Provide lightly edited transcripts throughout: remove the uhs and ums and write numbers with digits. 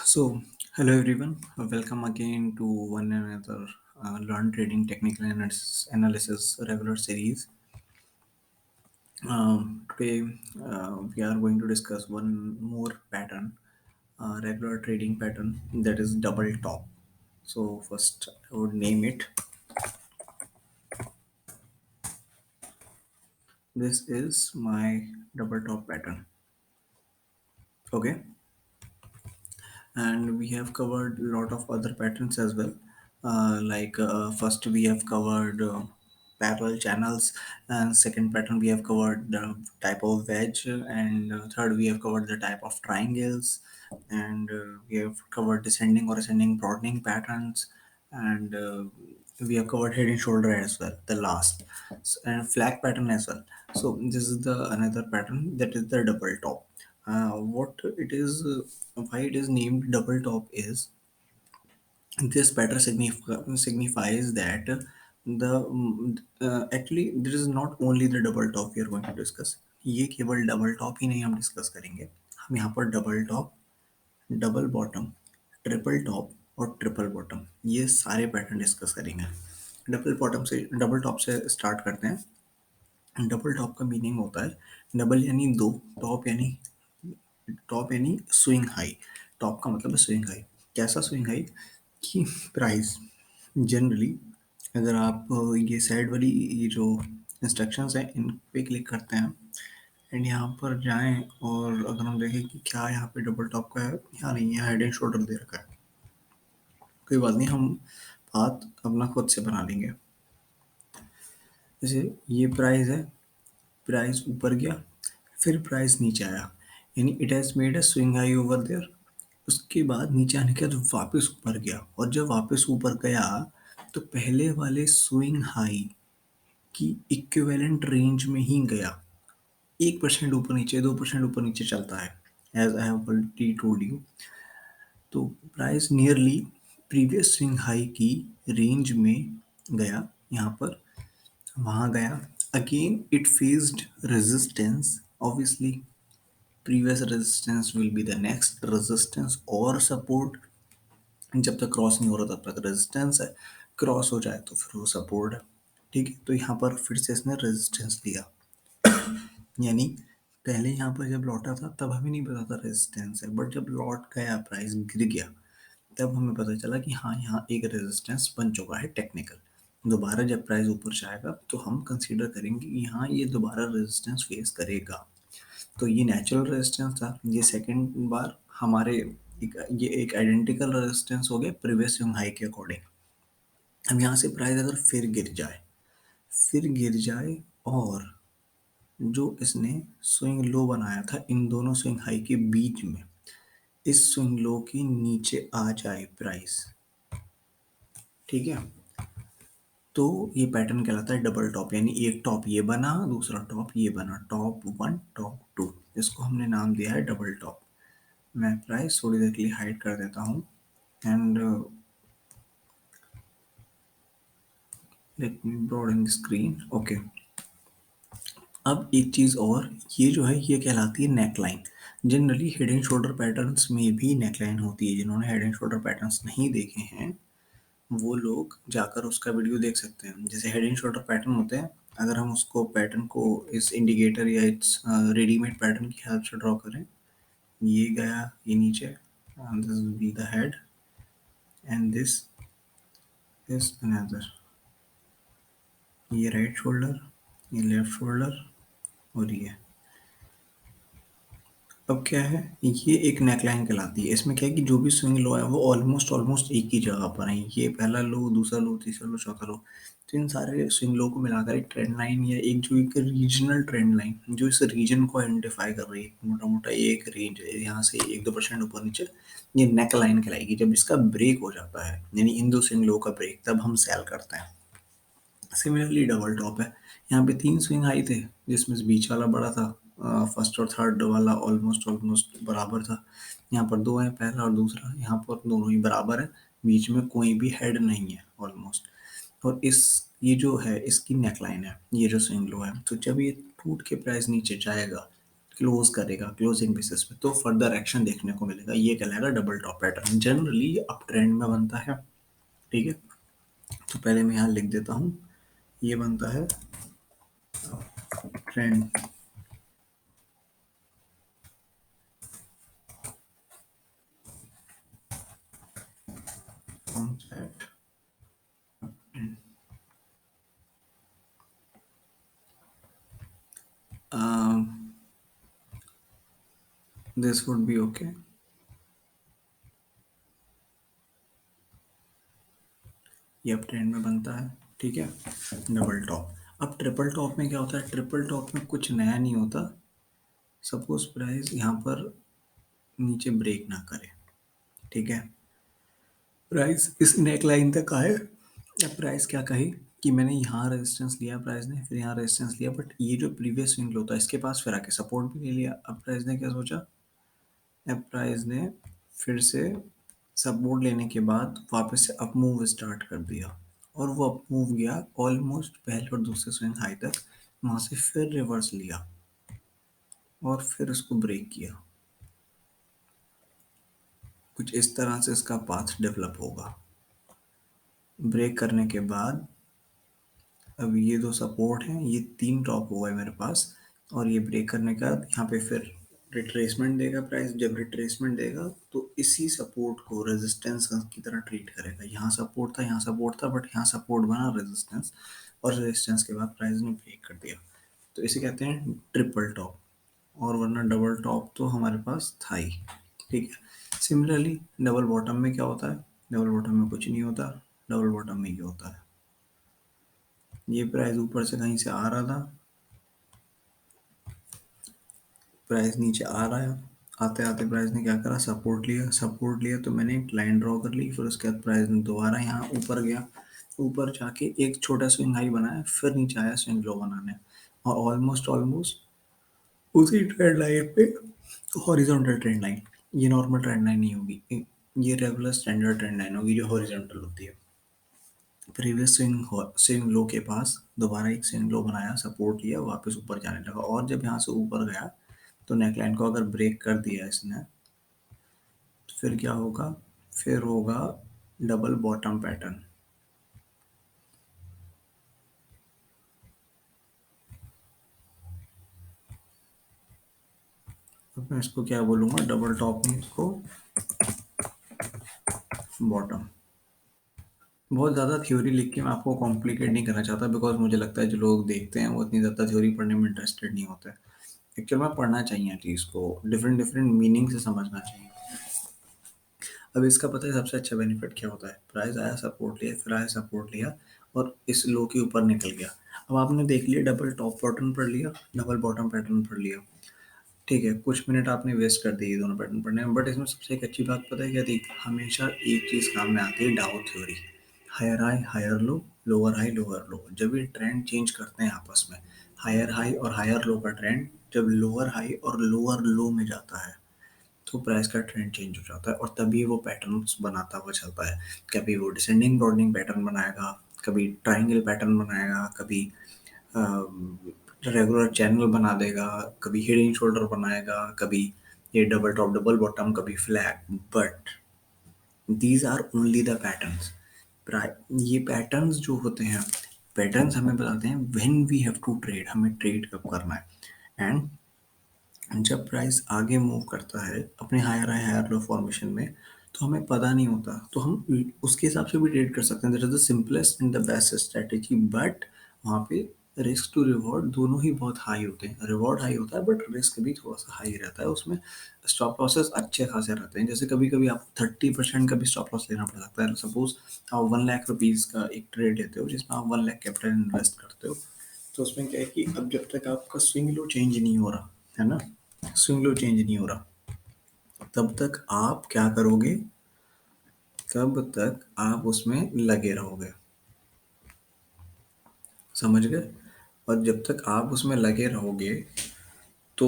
So, hello everyone. Welcome again to one another Learn Trading Technical Analysis regular series. Today, we are going to discuss one more pattern, regular trading pattern, that is double top. So, first, I would name it. This is my double top pattern. Okay, and we have covered a lot of other patterns as well. First we have covered parallel channels, and second pattern we have covered the type of wedge, and third we have covered the type of triangles, and we have covered descending or ascending broadening patterns, and we have covered head and shoulder as well, the last. And flag pattern as well. So this is the another pattern, that is the double top. What it is, why it is named double top is, this pattern signifies that actually there is not only the double top we are going to discuss. ये केवल double top ही नहीं हम discuss करेंगे, हम यहाँ पर double top, double bottom, triple top और triple bottom, ये सारे पैटर्न डिस्कस करेंगे। डबल टॉप से स्टार्ट करते हैं। डबल टॉप का मीनिंग होता है, डबल यानी दो, टॉप यानी स्विंग हाई। टॉप का मतलब है स्विंग हाई। कैसा स्विंग हाई? कि प्राइस जनरली, अगर आप ये साइड वाली ये जो इंस्ट्रक्शंस हैं इन पे क्लिक करते हैं एंड यहाँ पर जाएं, और अगर हम देखें कि क्या यहाँ पे डबल टॉप का है, यहाँ नहीं, यहाँ हेड एंड शोल्डर दे रखा है। कोई बात नहीं, हम बात अपना खुद से बना लेंगे। जैसे ये प्राइस है, प्राइस ऊपर गया, फिर प्राइस नीचे आया, यानी it has made a swing high over there. उसके बाद नीचे आने के बाद वापस ऊपर गया, और जब वापस ऊपर गया तो पहले वाले स्विंग हाई की इक्विवेलेंट रेंज में ही गया। 1% ऊपर नीचे, 2% ऊपर नीचे चलता है, as I have already told you. तो price nearly previous swing high की रेंज में गया, यहाँ पर, वहाँ गया। Again it faced resistance, obviously previous resistance will be the next resistance or support। जब तक क्रॉस नहीं हो रहा तब तक रेजिस्टेंस है, क्रॉस हो जाए तो फिर वो सपोर्ट है। ठीक है, तो यहाँ पर फिर से इसने रेजिस्टेंस लिया, यानी पहले यहाँ पर जब लौटा था तब हमें नहीं पता था रेजिस्टेंस है, बट जब लौट गया, प्राइस गिर गया, तब हमें पता चला कि हाँ, यहाँ एक रेजिस्टेंस बन चुका है टेक्निकल। दोबारा जब प्राइस ऊपर जाएगा तो हम कंसीडर करेंगे कि हाँ, ये दोबारा रेजिस्टेंस फेस करेगा। तो ये नेचुरल रेजिस्टेंस था, ये सेकंड बार हमारे ये एक आइडेंटिकल रेजिस्टेंस हो गया प्रीवियस स्विंग हाई के अकॉर्डिंग। अब यहाँ से प्राइस अगर फिर गिर जाए और जो इसने स्विंग लो बनाया था इन दोनों स्विंग हाई के बीच में, इस स्विंग लो के नीचे आ जाए प्राइस, ठीक है, तो ये पैटर्न कहलाता है डबल टॉप। यानी एक टॉप ये बना, दूसरा टॉप ये बना, टॉप वन, टॉप टू, इसको हमने नाम दिया है डबल टॉप। मैं प्राइस थोड़ी देर के लिए हाइड कर देता हूँ, and let me broaden the screen. Okay, अब एक चीज़ और, ये जो है ये कहलाती है neckline. Generally head and shoulder patterns में भी नेकलाइन होती है। जिन्होंने हेड एंड शोल्डर पैटर्न्स नहीं देखे हैं वो लोग जाकर उसका वीडियो देख सकते हैं। जैसे हेड एंड शोल्डर पैटर्न होते हैं, अगर हम उसको पैटर्न को इस इंडिकेटर या इस रेडीमेड पैटर्न की हेल्प से ड्रॉ करें, ये गया, ये नीचे, this will be the head and this is another, ये राइट शोल्डर, ये लेफ्ट शोल्डर, और ये। अब क्या है, ये एक नेकलाइन कहलाती है। इसमें क्या है कि जो भी स्विंग लो है वो ऑलमोस्ट ऑलमोस्ट एक ही जगह पर है। ये पहला लो, दूसरा लो, तीसरा लो, चौथा लो, तो इन सारे स्विंग लो को मिलाकर एक ट्रेंड लाइन, या एक जो एक रीजनल ट्रेंड लाइन जो इस रीजन को आइडेंटिफाई कर रही है, मोटा मोटा ये एक रेंज है, यहाँ से 1-2% ऊपर नीचे, ये नेक लाइन कहलाएगी। जब इसका ब्रेक हो जाता है, यानी इन दो स्विंग लो का ब्रेक, तब हम सेल करते हैं। सिमिलरली डबल टॉप है, यहाँ पे 3 स्विंग हाई थे जिसमें से बीच वाला बड़ा था, फर्स्ट और थर्ड वाला ऑलमोस्ट ऑलमोस्ट बराबर था। यहाँ पर 2 है, पहला और दूसरा, यहाँ पर दोनों ही बराबर है, बीच में कोई भी हेड नहीं है ऑलमोस्ट। और इस ये जो है इसकी नेकलाइन है, ये जो स्विंग लो है, तो जब ये टूट के प्राइस नीचे जाएगा क्लोज करेगा क्लोजिंग बेसिस पे, तो फर्दर एक्शन देखने को मिलेगा। ये कहलाएगा double top pattern, generally up trend में बनता है। ठीक है, तो पहले मैं यहाँ लिख देता हूँ, ये बनता है trend concept. This would be okay. ये अप ट्रेंड में बनता है। ठीक है, डबल टॉप। अब ट्रिपल टॉप में क्या होता है, ट्रिपल टॉप में कुछ नया नहीं होता। सपोज प्राइस यहाँ पर नीचे ब्रेक ना करे, ठीक है, प्राइस इस नेक लाइन तक आए। अब प्राइस क्या कहे कि मैंने यहाँ रेजिस्टेंस लिया प्राइस ने, फिर यहाँ रेजिस्टेंस लिया, बट ये जो प्रीवियस स्विंग लो था इसके पास फिर आके सपोर्ट भी ले लिया। अब प्राइस ने क्या सोचा, अब प्राइस ने फिर से सपोर्ट लेने के बाद वापस से अप मूव स्टार्ट कर दिया, और वो अप मूव गया ऑलमोस्ट पहले और दूसरे स्विंग हाई तक, वहाँ से फिर रिवर्स लिया और फिर उसको ब्रेक किया। कुछ इस तरह से इसका पाथ डेवलप होगा। ब्रेक करने के बाद अब ये दो सपोर्ट हैं, ये तीन टॉप हुआ है मेरे पास, और ये ब्रेक करने का यहाँ पे फिर रिट्रेसमेंट देगा प्राइस। जब रिट्रेसमेंट देगा तो इसी सपोर्ट को रेजिस्टेंस की तरह ट्रीट करेगा। यहाँ सपोर्ट था, यहाँ सपोर्ट था, बट यहाँ सपोर्ट बना रेजिस्टेंस, और रेजिस्टेंस के बाद प्राइस ने ब्रेक कर दिया, तो इसे कहते हैं ट्रिपल टॉप। और वरना डबल टॉप तो हमारे पास था ही। ठीक है, सिमिलरली डबल बॉटम में क्या होता है, डबल बॉटम में कुछ नहीं होता। डबल बॉटम में ये होता है, ये प्राइस ऊपर से कहीं से आ रहा था, प्राइस नीचे आ रहा है, आते आते प्राइस ने क्या करा, सपोर्ट लिया, सपोर्ट लिया तो मैंने एक लाइन ड्रॉ कर ली, फिर उसके बाद प्राइस ने दोबारा यहाँ ऊपर गया, ऊपर जाके एक छोटा स्विंग हाई बनाया, फिर नीचे आया स्विंग लो बनाने, और ऑलमोस्ट ऑलमोस्ट उसी ट्रेंड लाइन पे, हॉरिजॉन्टल ट्रेंड लाइन, ये नॉर्मल ट्रेंड लाइन नहीं होगी, ये रेगुलर स्टैंडर्ड ट्रेंड लाइन होगी जो हॉरिजॉन्टल होती है। प्रीवियस स्विंग लो के पास दोबारा एक स्विंग लो बनाया, सपोर्ट लिया, वापस ऊपर जाने लगा, और जब यहाँ से ऊपर गया तो नेकलाइन को अगर ब्रेक कर दिया इसने, तो फिर क्या होगा, फिर होगा डबल बॉटम पैटर्न। अब मैं इसको क्या बोलूँगा, डबल टॉप में इसको बॉटम। बहुत ज़्यादा थ्योरी लिख के मैं आपको कॉम्प्लिकेट नहीं करना चाहता, बिकॉज मुझे लगता है जो लोग देखते हैं वो इतनी ज़्यादा थ्योरी पढ़ने में इंटरेस्टेड नहीं होते। एक्चुअल में पढ़ना चाहिए चीज़ को, डिफरेंट डिफरेंट मीनिंग से समझना चाहिए। अब इसका पता है सबसे अच्छा बेनिफिट क्या होता है, प्राइस आया सपोर्ट लिया, फिर आया सपोर्ट लिया, और इस लो के ऊपर निकल गया। अब आपने देख लिया डबल टॉप पैटर्न पढ़ लिया, डबल बॉटम पैटर्न पढ़ लिया, ठीक है, कुछ मिनट आपने वेस्ट कर दिए दोनों पैटर्न पढ़ने में, बट इसमें सबसे एक अच्छी बात पता है क्या थी, हमेशा एक चीज़ काम में आती है, Dow theory. Higher high higher low, lower high lower low, जब ये ट्रेंड चेंज करते हैं आपस में, हायर हाई और हायर लो का ट्रेंड जब लोअर हाई और लोअर लो में जाता है, तो प्राइस का ट्रेंड चेंज हो जाता है, और तभी वो पैटर्न्स बनाता हुआ चलता है। कभी वो डिसेंडिंग ब्रॉडनिंग पैटर्न बनाएगा, कभी ट्राइंगल पैटर्न बनाएगा, कभी रेगुलर चैनल बना देगा, कभी हेड एंड शोल्डर बनाएगा, कभी ये डबल टॉप डबल बॉटम, कभी flag, but these are only the patterns. ये पैटर्न्स जो होते हैं, पैटर्न्स हमें बताते हैं when we have to trade, हमें ट्रेड कब करना है। एंड जब प्राइस आगे मूव करता है अपने higher high higher low formation में, तो हमें पता नहीं होता, तो हम उसके हिसाब से भी ट्रेड कर सकते हैं, that is the simplest and the best strategy, but वहाँ पे रिस्क टू रिवॉर्ड दोनों ही बहुत हाई होते हैं। रिवॉर्ड हाई होता है बट रिस्क भी थोड़ा सा हाई रहता है उसमें। स्टॉप लॉसेस अच्छे खासे रहते हैं, जैसे कभी कभी आपको 30% का भी स्टॉप लॉस लेना पड़ सकता है। सपोज आप 1 लाख रुपीज़ का एक ट्रेड लेते हो जिसमें आप 1 लाख कैपिटल इन्वेस्ट करते हो, तो उसमें क्या है कि अब जब तक आपका स्विंग लो चेंज नहीं हो रहा है ना, स्विंग लो चेंज नहीं हो रहा, तब तक आप क्या करोगे, तब तक आप उसमें लगे रहोगे, समझ गए। और जब तक आप उसमें लगे रहोगे, तो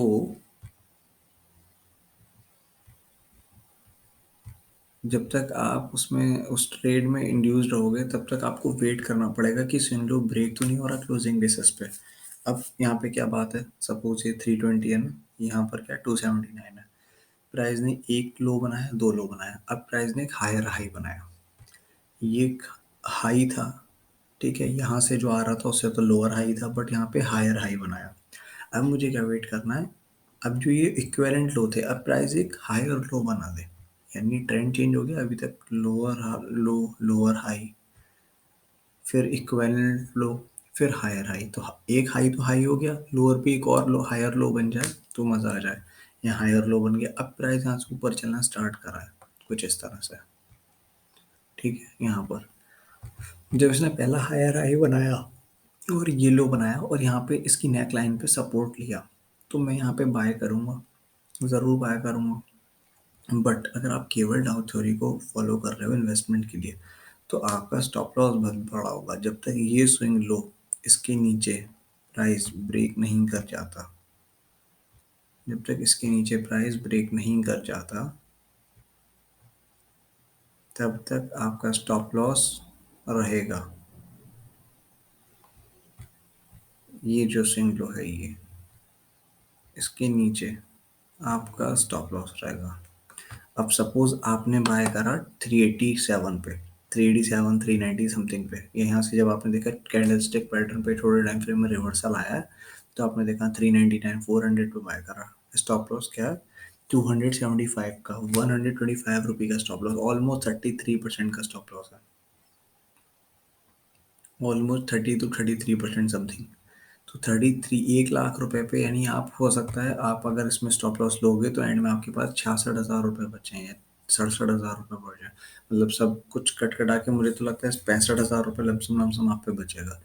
जब तक आप उसमें उस ट्रेड में इंड्यूस्ड रहोगे, तब तक आपको वेट करना पड़ेगा कि स्विंग लो ब्रेक तो नहीं हो रहा क्लोजिंग बेसिस पे। अब यहाँ पे क्या बात है, सपोज ये 320 है ना, यहाँ पर क्या 279 है। प्राइस ने एक लो बनाया, दो लो बनाया, अब प्राइस ने एक हायर हाई बनाया। ये एक हाई था, ठीक है, यहाँ से जो आ रहा था उससे तो लोअर हाई था, बट यहाँ पे हायर हाई बनाया। अब मुझे क्या वेट करना है, अब जो ये इक्विवेलेंट लो थे, अब प्राइस एक हायर लो बना दे, यानी ट्रेंड चेंज हो गया। अभी तक लोअर लो, लोअर हाई, फिर इक्विवेलेंट लो, फिर हायर हाई। तो एक हाई तो हाई हो गया, लोअर पे एक और लो, हायर लो बन जाए तो मज़ा आ जाए। यहाँ हायर लो बन गया, अब प्राइस यहाँ से ऊपर चलना स्टार्ट करा है कुछ इस तरह से, ठीक है। यहाँ पर जब इसने पहला हायर हाई बनाया और ये लो बनाया और यहाँ पे इसकी नेक लाइन पे सपोर्ट लिया, तो मैं यहाँ पे बाय करूँगा, ज़रूर बाय करूँगा। बट अगर आप केवल डाउ थ्योरी को फॉलो कर रहे हो इन्वेस्टमेंट के लिए, तो आपका स्टॉप लॉस बहुत बड़ा होगा। जब तक ये स्विंग लो इसके नीचे प्राइस ब्रेक नहीं कर जाता, जब तक इसके नीचे प्राइस ब्रेक नहीं कर जाता, तब तक आपका स्टॉप लॉस रहेगा। ये जो स्विंग लो है, ये इसके नीचे आपका स्टॉप लॉस रहेगा। अब सपोज आपने बाय करा 387 पे, 387 390 समथिंग पे, यहाँ से जब आपने देखा कैंडलस्टिक पैटर्न पे थोड़े टाइम फ्रेम में रिवर्सल आया है, तो आपने देखा 399 400 पे बाय करा। स्टॉप लॉस क्या है, 275 का, 125 रुपये का स्टॉप लॉस, ऑलमोस्ट 33% का स्टॉप लॉस है, ऑलमोस्ट 30 to 33% समथिंग। तो 33, 1 लाख रुपए पे, यानी आप हो सकता है आप अगर इसमें स्टॉप लॉस लोगे तो एंड में आपके पास 66,000 रुपये बचे हैं, 67,000 रुपये बढ़ जाए। मतलब सब कुछ कट कटा के मुझे तो लगता है 65,000 रुपये लमसम लमसम आप पे बचेगा।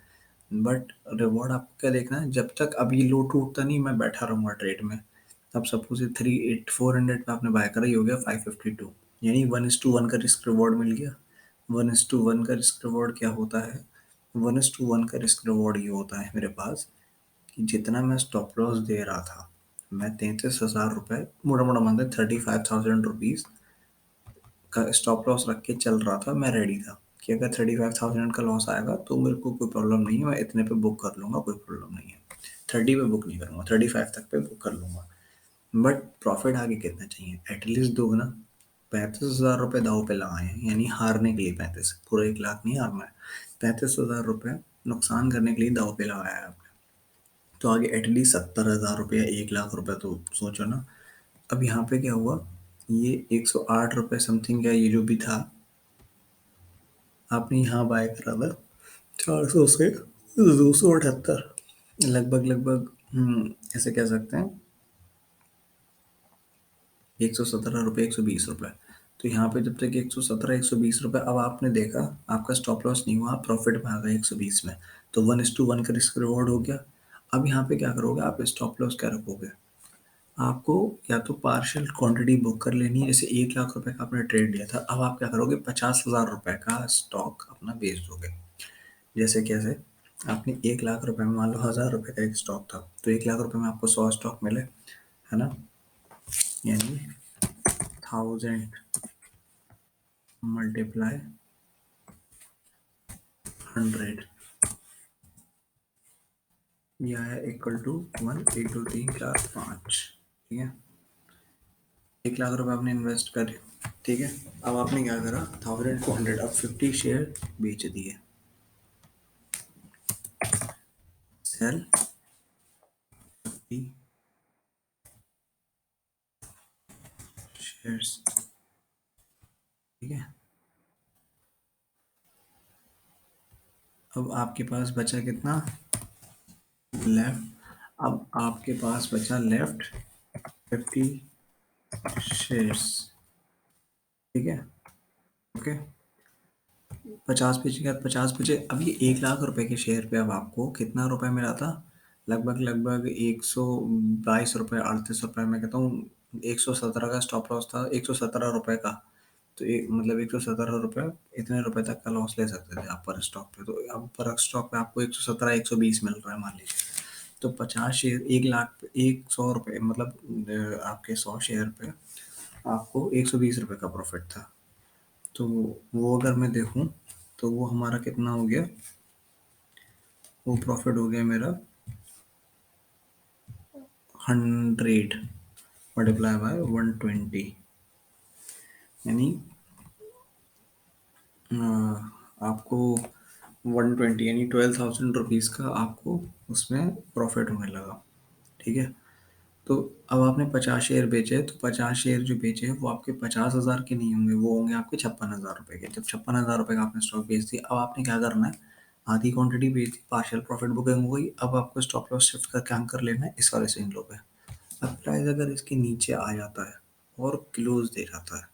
बट रिवॉर्ड आपको क्या देखना है, जब तक अब ये लो टूटता नहीं मैं बैठा रहूँगा ट्रेड में। अब सपोज ये 400 पे आपने बाय करा, ये हो गया 552, यानी 1:1 का रिस्क रिवॉर्ड मिल गया। 1:1 का रिस्क रिवॉर्ड क्या होता है, 1:1 का रिस्क रिवॉर्ड ये होता है मेरे पास कि जितना मैं स्टॉप लॉस दे रहा था, मैं 33,000 रुपये, मोटा मोटा मानते 35,000 रुपीज़ का स्टॉप लॉस रख के चल रहा था। मैं रेडी था कि अगर 35,000 का लॉस आएगा तो मेरे को कोई प्रॉब्लम नहीं है, मैं इतने पे बुक कर लूँगा, कोई प्रॉब्लम नहीं है। 30 पे बुक नहीं करूँगा, 35 तक पे बुक कर लूँगा। बट प्रॉफिट आगे कितना चाहिए, एटलीस्ट दोगुना। 35,000 रुपये दाव पे लगाए हैं, यानी हारने के लिए 35, पूरा 1 लाख नहीं हारना है, 35,000 रुपये नुकसान करने के लिए दाव पे लगाया है आपने। तो आगे एटलीस्ट 70,000 रुपये, 1 लाख रुपये तो सोचो ना। अब यहाँ पे क्या हुआ, ये 108 रुपये समथिंग का ये जो भी था, आपने यहाँ बाय करा था 400 से 278, लगभग लगभग ऐसे कह सकते हैं 117 रुपये, 120 रुपये। तो यहाँ पे जब तक 117 120 रुपये, अब आपने देखा आपका स्टॉप लॉस नहीं हुआ, आप प्रॉफिट में आ गए 120 में, तो 1:1 का रिस्क रिवॉर्ड हो गया। अब यहाँ पे क्या करोगे, आप स्टॉप लॉस क्या रखोगे, आपको या तो पार्शियल क्वांटिटी बुक कर लेनी है, जैसे 1 लाख रुपए का आपने ट्रेड लिया था, अब आप क्या करोगे, 50,000 रुपये का स्टॉक अपना बेच दोगे। जैसे कैसे, आपने 1 लाख रुपए में, मान लो 1,000 रुपये का एक स्टॉक था, तो 1 लाख रुपए में आपको 100 स्टॉक मिले, है ना, यानी 1000 × 100, यह है इक्वल टू 1 1 2 3 4 5, ठीक है। 1 लाख रुपए आपने इन्वेस्ट करे, ठीक है। अब आपने क्या करा, 1,200, अब 50 शेयर बेच दिए, सेल 50 शेयर्स, ठीक है। अब आपके पास बचा कितना, लेफ्ट, अब आपके पास बचा लेफ्ट 50 शेयर्स, ठीक है, ओके। 50 बचे क्या, 50 बचे, अब ये 1 लाख रुपए के शेयर पे अब आपको कितना रुपए मिला था, लगभग लगभग 122 रुपये, 38 रुपये, मैं कहता हूँ 117 का स्टॉप लॉस था, 117 रुपये का। तो एक मतलब 117 रुपये, इतने रुपए तक का लॉस ले सकते थे आप पर स्टॉक पे। तो अब पर स्टॉक पे आपको 117 120 मिल रहा है मान लीजिए, तो 50 शेयर 1 लाख पे 100 रुपये, मतलब आपके 100 शेयर पे आपको 120 रुपये का प्रॉफिट था। तो वो अगर मैं देखूं तो वो हमारा कितना हो गया, वो प्रॉफिट हो गया मेरा 100 मल्टीप्लाई बाय 120, यानी आपको 120 यानी 12,000 रुपीज़ का आपको उसमें प्रॉफिट होने लगा। ठीक है, तो अब आपने 50 शेयर बेचे, तो 50 शेयर जो बेचे हैं वो आपके 50,000 के नहीं होंगे, वो होंगे आपके 56,000 रुपये के। जब 56,000 रुपये का आपने स्टॉक बेच दिया, अब आपने क्या करना है, आधी क्वांटिटी बेच दी, पार्शियल प्रॉफिट बुकिंग हो गई। अब आपको स्टॉप लॉस शिफ्ट करके काम कर लेना है इस वाले स्विंग लो पे। अब प्राइस अगर इसके नीचे आ जाता है और क्लोज दे जाता है,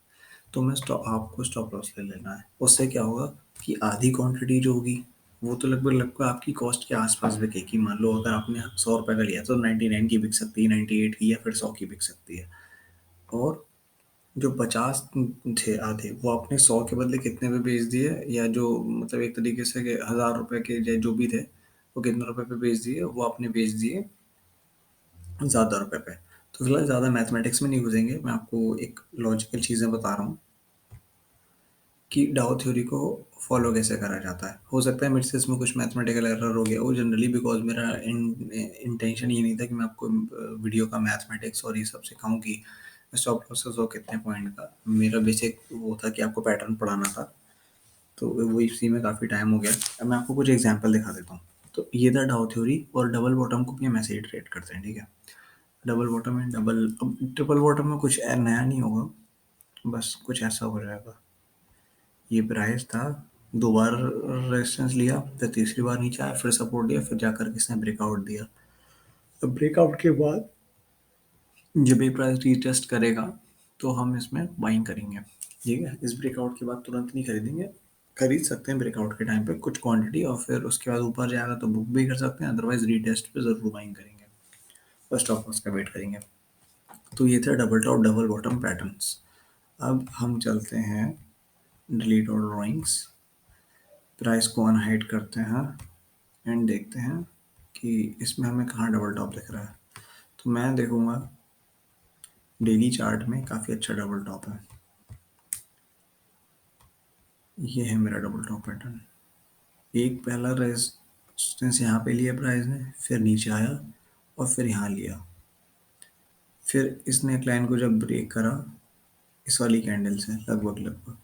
तो मैं स्टॉप आपको स्टॉप लॉस ले लेना है। उससे क्या होगा कि आधी क्वांटिटी जो होगी वो तो लगभग लगभग आपकी कॉस्ट के आसपास बिकेगी। मान लो अगर आपने 100 रुपये का लिया तो 99 की बिक सकती है, 98 की, या फिर 100 की बिक सकती है। और जो 50 थे आधे, वो आपने 100 के बदले कितने पे बेच दिए, या जो मतलब एक तरीके से कि 1,000 रुपये के जो भी थे, वो कितने रुपए पे बेच दिए, वो आपने बेच दिए ज़्यादा रुपए पे। तो फिलहाल ज़्यादा मैथमेटिक्स में नहीं घुसेंगे, मैं आपको एक लॉजिकल चीज़ें बता रहा हूँ कि डाउ थ्योरी को फॉलो कैसे करा जाता है। हो सकता है मेरे से इसमें कुछ मैथमेटिकल एरर हो गया हो जनरली, बिकॉज मेरा इंटेंशन ये नहीं था कि मैं आपको वीडियो का मैथमेटिक्स और ये सब सिखाऊं कि स्टॉप लॉसेस हो कितने पॉइंट का। मेरा बेसिक वो था कि आपको पैटर्न पढ़ाना था, तो वो इसी में काफ़ी टाइम हो गया। अब मैं आपको कुछ एग्जाम्पल दिखा देता हूँ। तो ये था डाउ थ्योरी, और डबल बॉटम को भी हम ऐसे ही ट्रेड करते हैं। ठीक है, डबल बॉटम एंड डबल, अब ट्रिपल बॉटम में कुछ नया नहीं होगा, बस कुछ ऐसा हो जाएगा। ये प्राइस था, दो बार रेजिस्टेंस लिया, फिर तीसरी बार नीचे आया, फिर सपोर्ट दिया, फिर जाकर के इसने ब्रेकआउट दिया। अब ब्रेकआउट के बाद जब ये प्राइस रीटेस्ट करेगा तो हम इसमें बाइंग करेंगे। ठीक है, इस ब्रेकआउट के बाद तुरंत नहीं खरीदेंगे, खरीद सकते हैं ब्रेकआउट के टाइम पे कुछ क्वांटिटी, और फिर उसके बाद ऊपर जाएगा तो बुक भी कर सकते हैं, अदरवाइज रीटेस्ट पे ज़रूर बाइंग करेंगे, फर्स्ट स्टॉप लॉस का वेट करेंगे। तो ये था double top double bottom patterns. अब हम चलते हैं डिलीट और ड्राइंग्स, प्राइस को अनहाइड करते हैं एंड देखते हैं कि इसमें हमें कहाँ डबल टॉप दिख रहा है। तो मैं देखूंगा डेली चार्ट में काफ़ी अच्छा डबल टॉप है। ये है मेरा डबल टॉप पैटर्न। एक पहला रेजिस्टेंस यहाँ पे लिया प्राइस ने, फिर नीचे आया और फिर यहाँ लिया, फिर इसने क्लाइन को जब ब्रेक करा इस वाली कैंडल से लगभग लगभग,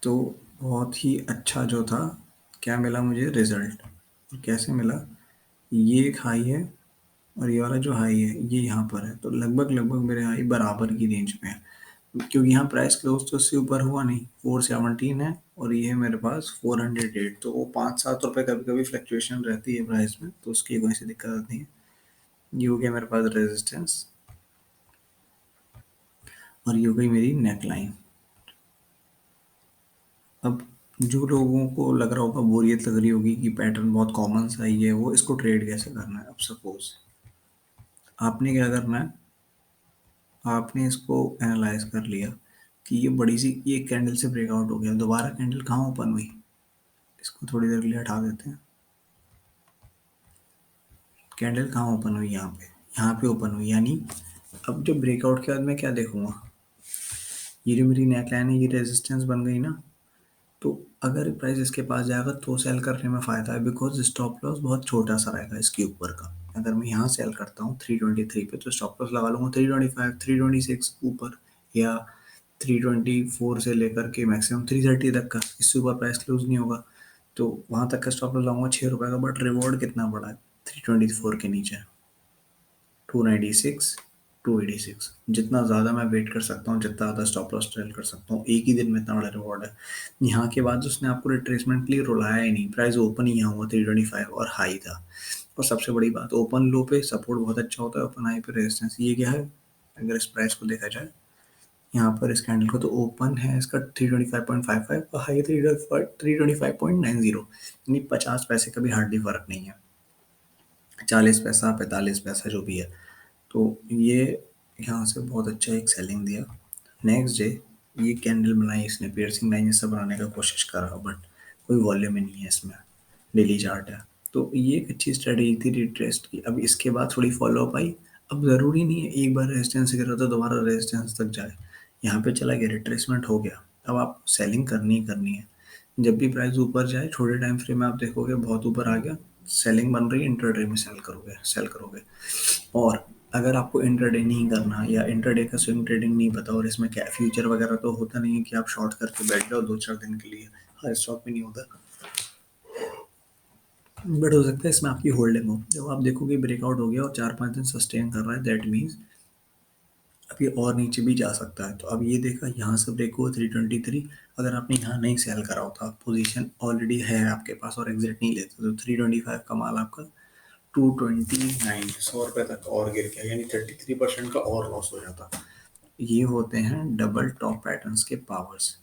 तो बहुत ही अच्छा जो था, क्या मिला मुझे रिजल्ट। और कैसे मिला, ये एक हाई है और ये वाला जो हाई है ये यहाँ पर है, तो लगभग लगभग मेरे हाई बराबर की रेंज में है, क्योंकि यहाँ प्राइस क्लोज तो उससे ऊपर हुआ नहीं, 417 है और ये है मेरे पास 408, तो वो 5-7 रुपये कभी कभी फ्लक्चुएशन रहती है प्राइस में, तो उसकी कोई सी दिक्कत नहीं है। ये हो गया मेरे पास रेजिस्टेंस, और ये हो गई मेरी नेक लाइन। अब जो लोगों को लग रहा होगा, बोरियत लग रही होगी कि पैटर्न बहुत कॉमन सा ही है, वो इसको ट्रेड कैसे करना है। अब सपोज आपने क्या करना है, आपने इसको एनालाइज कर लिया कि ये बड़ी सी ये कैंडल से ब्रेकआउट हो गया, दोबारा कैंडल कहाँ ओपन हुई, इसको थोड़ी देर के लिए हटा देते हैं। कैंडल कहाँ ओपन हुई, यहाँ पे ओपन हुई, यानी अब जब ब्रेकआउट के बाद मैं क्या देखूंगा, ये जो मेरी नेक लाइन है ये रेजिस्टेंस बन गई ना, तो अगर प्राइस इसके पास जाएगा तो सेल करने में फ़ायदा है, बिकॉज स्टॉप लॉस बहुत छोटा सा रहेगा इसके ऊपर का। अगर मैं यहाँ सेल करता हूँ 323 पे, तो स्टॉप लॉस लगा लूँगा 325, 326 ऊपर, या 324 से लेकर के मैक्सिमम 330 तक का, इससे ऊपर प्राइस क्लोज नहीं होगा, तो वहाँ तक का स्टॉप लॉस लगाऊंगा 6 रुपये का। बट रिवॉर्ड कितना बड़ा है, 324 के नीचे, 296, 286, जितना ज़्यादा मैं वेट कर सकता हूँ, जितना ज़्यादा स्टॉप लॉस ट्रेल कर सकता हूँ, एक ही दिन में इतना बड़ा रिवॉर्ड है। यहाँ के बाद उसने आपको रिट्रेसमेंट के लिए रुलाया ही नहीं, प्राइस ओपन ही यहाँ हुआ 325 और हाई था। और सबसे बड़ी बात, ओपन लो पे सपोर्ट बहुत अच्छा होता है, ओपन हाई पे रेजिस्टेंस। ये क्या है, अगर इस प्राइस को देखा जाए यहाँ पर इस कैंडल को, तो ओपन है इसका 325.55 और हाई 325.90, यानी 50 पैसे का भी हार्डली फर्क नहीं है, 40 पैसा 45 पैसा जो भी है। तो ये यहाँ से बहुत अच्छा एक सेलिंग दिया। नेक्स्ट डे ये कैंडल बनाई इसने, पियर्सिंग लाइन जैसा बनाने का कोशिश करा, बट कोई वॉल्यूम ही नहीं है इसमें, डेली चार्ट है। तो ये एक अच्छी स्ट्रेटेजी थी रिट्रेस्ट की। अब इसके बाद थोड़ी फॉलो अप आई। अब ज़रूरी नहीं है एक बार रेजिस्टेंस गिरा तो दोबारा रेजिस्टेंस तक जाए, यहाँ पे चला गया, रिट्रेसमेंट हो गया, अब आप सेलिंग करनी ही करनी है। जब भी प्राइस ऊपर जाए छोटे टाइम फ्रेम में आप देखोगे बहुत ऊपर आ गया, सेलिंग बन रही है, इंटरडे में सेल करोगे। और अगर आपको इंटरडे नहीं करना या इंटरडे का स्विंग ट्रेडिंग नहीं पता, और इसमें क्या फ्यूचर वगैरह तो होता नहीं है कि आप शॉर्ट करके बैठ जाओ 2-4 दिन के लिए, हर स्टॉक में नहीं होता, बट हो सकता है इसमें आपकी होल्डिंग हो। जब आप देखोगे ब्रेकआउट हो गया और 4-5 दिन सस्टेन कर रहा है, दैट मीन्स अब ये और नीचे भी जा सकता है। तो अब ये देखा यहाँ से ब्रेक हुआ 323, अगर आपने यहाँ नहीं सेल करा होता, पोजीशन ऑलरेडी है आपके पास और एग्जिट नहीं लेते, तो 325 का माल आपका 229, 100 रुपये तक और गिर गया, यानी 33% का और लॉस हो जाता। ये होते हैं डबल टॉप पैटर्न्स के पावर्स।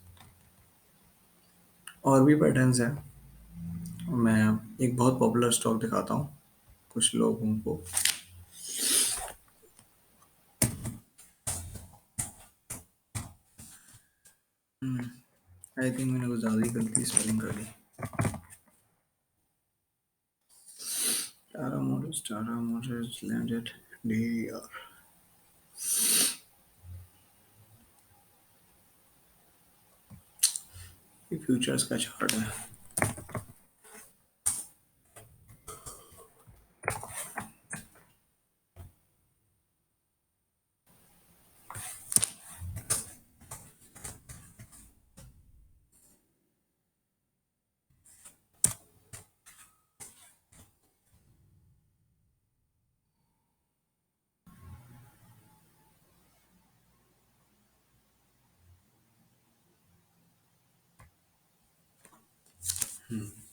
और भी पैटर्न्स हैं, मैं एक बहुत पॉपुलर स्टॉक दिखाता हूँ कुछ लोगों को। आई थिंक मैंने कुछ ज़्यादा ही गलती स्पेलिंग कर दी। Tara Motors landed DER। ये फ्यूचर्स का चार्ट है।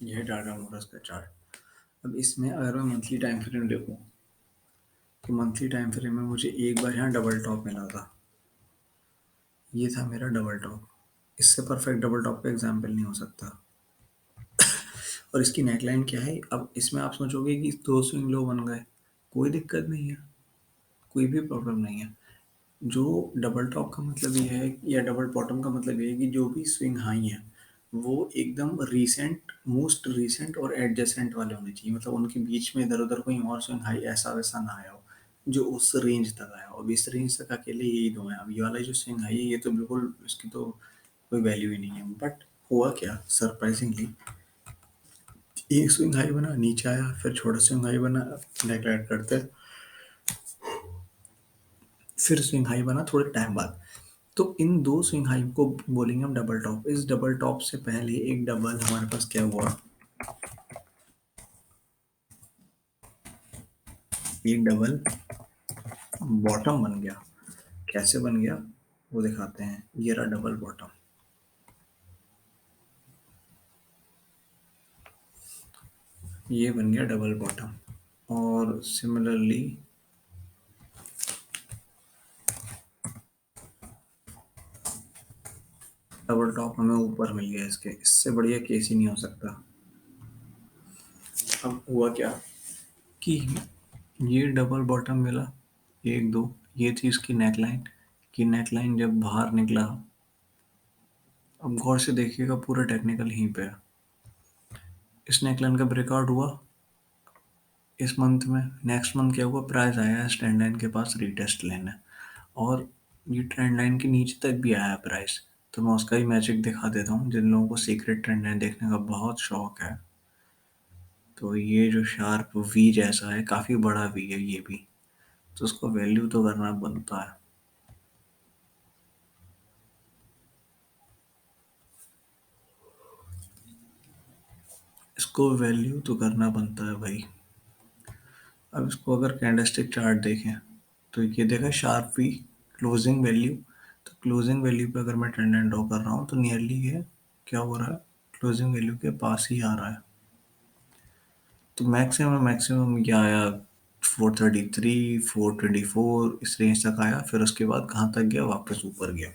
ये है टाटा मोटर्स का चार्ट। अब इसमें अगर मैं मंथली टाइम फ्रेम देखूँ, तो मंथली टाइम फ्रेम में मुझे एक बार यहाँ डबल टॉप मिला था। ये था मेरा डबल टॉप। इससे परफेक्ट डबल टॉप का एग्जाम्पल नहीं हो सकता। और इसकी नेकलाइन क्या है, अब इसमें आप सोचोगे कि दो स्विंग लो बन गए, कोई दिक्कत नहीं है, कोई भी प्रॉब्लम नहीं है। जो डबल टॉप का मतलब ये है, या डबल बॉटम का मतलब ये है कि जो भी स्विंग हाई है वो एकदम रीसेंट, मोस्ट रीसेंट और एडजेसेंट वाले होने चाहिए, मतलब उनके बीच में इधर उधर कोई और स्विंग हाई ऐसा वैसा ना आया हो जो उस रेंज तक आया हो। अब इस रेंज तक अकेले यही दो हैं। अब ये वाला जो स्विंग हाई है ये तो बिल्कुल, इसकी तो कोई वैल्यू ही नहीं है। बट हुआ क्या, सरप्राइजिंगली एक स्विंग हाई बना, नीचे आया, फिर छोटा स्विंग हाई बना, नेगलेक्ट करते, फिर स्विंग हाई बना थोड़े टाइम बाद। तो इन दो स्विंग हाई को बोलेंगे हम डबल टॉप। इस डबल टॉप से पहले एक डबल हमारे पास क्या हुआ, एक डबल बॉटम बन गया। कैसे बन गया वो दिखाते हैं। ये रहा डबल बॉटम, ये बन गया डबल बॉटम। और सिमिलरली डबल टॉप हमें ऊपर मिल गया इसके, इससे बढ़िया केस ही नहीं हो सकता। अब हुआ क्या कि ये डबल बॉटम मिला, एक दो, ये थी इसकी नेकलाइन, कि नेकलाइन जब बाहर निकला, अब गौर से देखिएगा पूरा टेक्निकल यहीं पे है। इस नेकलाइन का ब्रेकआउट हुआ इस मंथ में, नेक्स्ट मंथ क्या हुआ, प्राइस आया है ट्रेंड लाइन के पास रीटेस्ट लेने, और ये ट्रेंड लाइन के नीचे तक भी आया है प्राइस। तो मैं उसका ही मैजिक दिखा देता हूँ, जिन लोगों को सीक्रेट ट्रेंड लाइन देखने का बहुत शौक है। तो ये जो शार्प वी जैसा है, काफ़ी बड़ा वी है ये भी, तो उसको वैल्यू तो करना बनता है। इसको वैल्यू तो करना बनता है भाई। अब इसको अगर कैंडलस्टिक चार्ट देखें, तो ये देखा शार्प वी, क्लोजिंग वैल्यू। तो क्लोजिंग वैल्यू पे अगर मैं ट्रेंड लाइन ड्रॉ कर रहा हूँ, तो नियरली ये क्या हो रहा है, क्लोजिंग वैल्यू के पास ही आ रहा है। तो मैक्सिमम मैक्सिमम क्या आया, 433, 424, इस रेंज तक आया। फिर उसके बाद कहाँ तक गया, वापस ऊपर गया।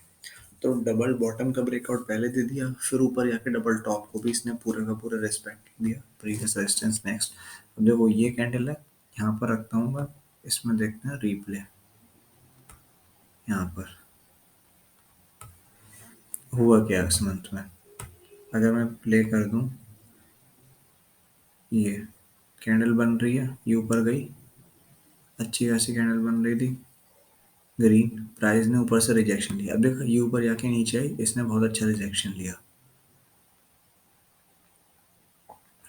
तो डबल बॉटम का ब्रेकआउट पहले दे दिया, फिर ऊपर जाके डबल टॉप को भी इसने पूरे का पूरा रिस्पेक्ट दिया, प्रीवियस रेजिस्टेंस नेक्स्ट। अब देखो ये कैंडल है, यहाँ पर रखता हूँ मैं, इसमें देखते हैं रिप्ले। यहाँ पर हुआ क्या इस मंथ में, अगर मैं प्ले कर दूँ, ये कैंडल बन रही है, ये ऊपर गई, अच्छी खासी कैंडल बन रही थी, ग्रीन, प्राइस ने ऊपर से रिजेक्शन लिया। अब देखो ये ऊपर जाके नीचे आई, इसने बहुत अच्छा रिजेक्शन लिया।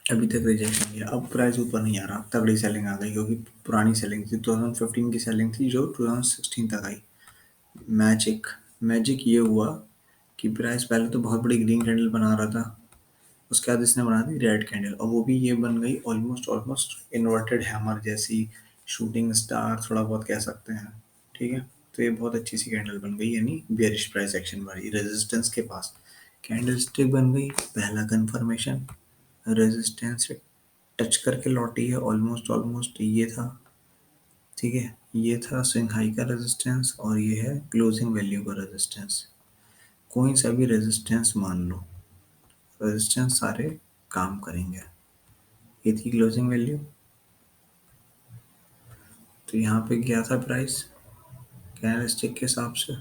अभी तक रिजेक्शन किया, अब प्राइस ऊपर नहीं आ रहा, तगड़ी सेलिंग आ गई क्योंकि पुरानी सेलिंग थी, 2015 की सेलिंग थी जो 2016 तक आई। मैजिक मैजिक ये हुआ कि प्राइस पहले तो बहुत बड़ी ग्रीन कैंडल बना रहा था, उसके बाद इसने बना दी रेड कैंडल, और वो भी ये बन गई ऑलमोस्ट ऑलमोस्ट इन्वर्टेड हैमर जैसी, शूटिंग स्टार थोड़ा बहुत कह सकते हैं। ठीक है, तो ये बहुत अच्छी सी कैंडल बन गई, यानी बेरिश प्राइस एक्शन वाली रेजिस्टेंस के पास कैंडल स्टिक बन गई, पहला कंफर्मेशन। रेजिस्टेंस से टच करके लौटी है, ऑलमोस्ट ऑलमोस्ट ये था। ठीक है, ये था स्विंग हाई का रेजिस्टेंस और ये है क्लोजिंग वैल्यू का रेजिस्टेंस। कोई सा भी रेजिस्टेंस मान लो, रेजिस्टेंस सारे काम करेंगे। ये थी क्लोजिंग वैल्यू, तो यहाँ पे गया था प्राइस कैंडल स्टिक के हिसाब से,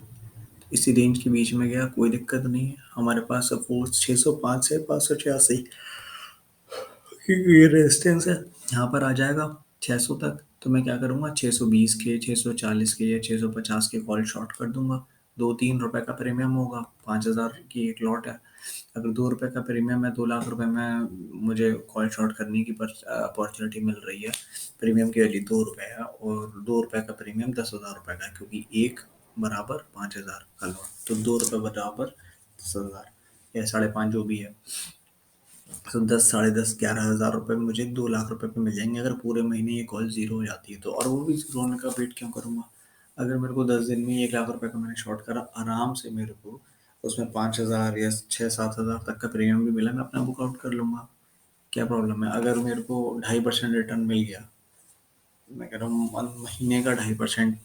इसी रेंज के बीच में गया, कोई दिक्कत नहीं है। हमारे पास सपोज 605 से 586 ये रेजिस्टेंस है, यहाँ पर आ जाएगा 600 तक, तो मैं क्या करूँगा, 620 के, 640 के या 650 के कॉल शॉर्ट कर दूंगा। 2-3 रुपए का प्रीमियम होगा, 5,000 की एक लॉट है। अगर 2 रुपए का प्रीमियम है, 2 लाख रुपए में मुझे कॉल शॉर्ट करने की अपॉर्चुनिटी मिल रही है। प्रीमियम की वैल्यू 2 रुपए है, और 2 रुपए का प्रीमियम 10,000 रुपए का है, क्योंकि एक बराबर 5,000 का लॉट, तो 2 रुपए बराबर 10,000 या 5.5 जो भी है। तो 10, 10.5, 11,000 रुपये मुझे 2 लाख रुपए पे मिल जाएंगे, अगर पूरे महीने ये कॉल जीरो हो जाती है तो। और वो भी जीरो होने का वेट क्यों करूँगा, अगर मेरे को 10 दिन में 1 लाख रुपए का मैंने शॉर्ट करा, आराम से मेरे को उसमें 5,000 या 6-7 हज़ार तक का प्रीमियम भी मिला, मैं अपना बुकआउट कर लूँगा। क्या प्रॉब्लम है, अगर मेरे को 2.5% रिटर्न मिल गया, मैं कह रहा हूँ महीने का 2.5%,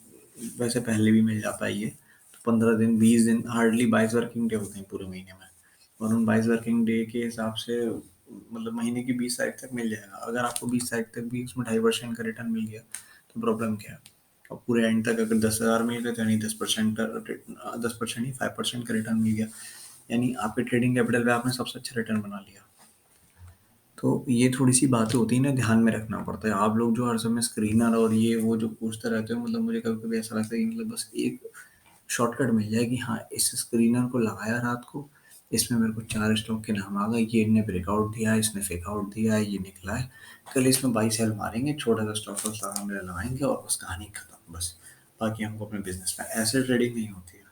वैसे पहले भी मिल जाता है ये, तो 15 दिन 20 दिन, हार्डली 22 वर्किंग डे होते हैं पूरे महीने में, और उन 22 वर्किंग डे के हिसाब से मतलब महीने की 20 तारीख तक मिल जाएगा। अगर आपको 20 तारीख तक भी उसमें 2.5% का रिटर्न मिल गया तो प्रॉब्लम क्या है। और पूरे एंड तक अगर 10,000 मिल गए तो यानी 10% का, 10% ही 5% का रिटर्न मिल गया, यानी आपके ट्रेडिंग कैपिटल पे आपने सबसे अच्छा रिटर्न बना लिया। तो ये थोड़ी-सी बातें होती हैं ना, ध्यान में रखना पड़ता है। आप लोग जो हर समय स्क्रीनर और ये वो जो पूछते रहते हो, मतलब मुझे कभी-कभी ऐसा लगता है कि मतलब बस एक शॉर्टकट मिल जाए कि हाँ, इस स्क्रीनर को लगाया रात को, इसमें मेरे को 4 स्टॉक के नाम आ गए, ये इनने ब्रेकआउट दिया है, इसने फेक आउट दिया है, ये निकला है। कल इसमें बाई सेल मारेंगे, छोटा-सा स्टॉप लॉस लगाएँगे और बस कहानी खत्म बस। बाकी हमको अपने बिज़नेस में ऐसे ट्रेडिंग नहीं होती है।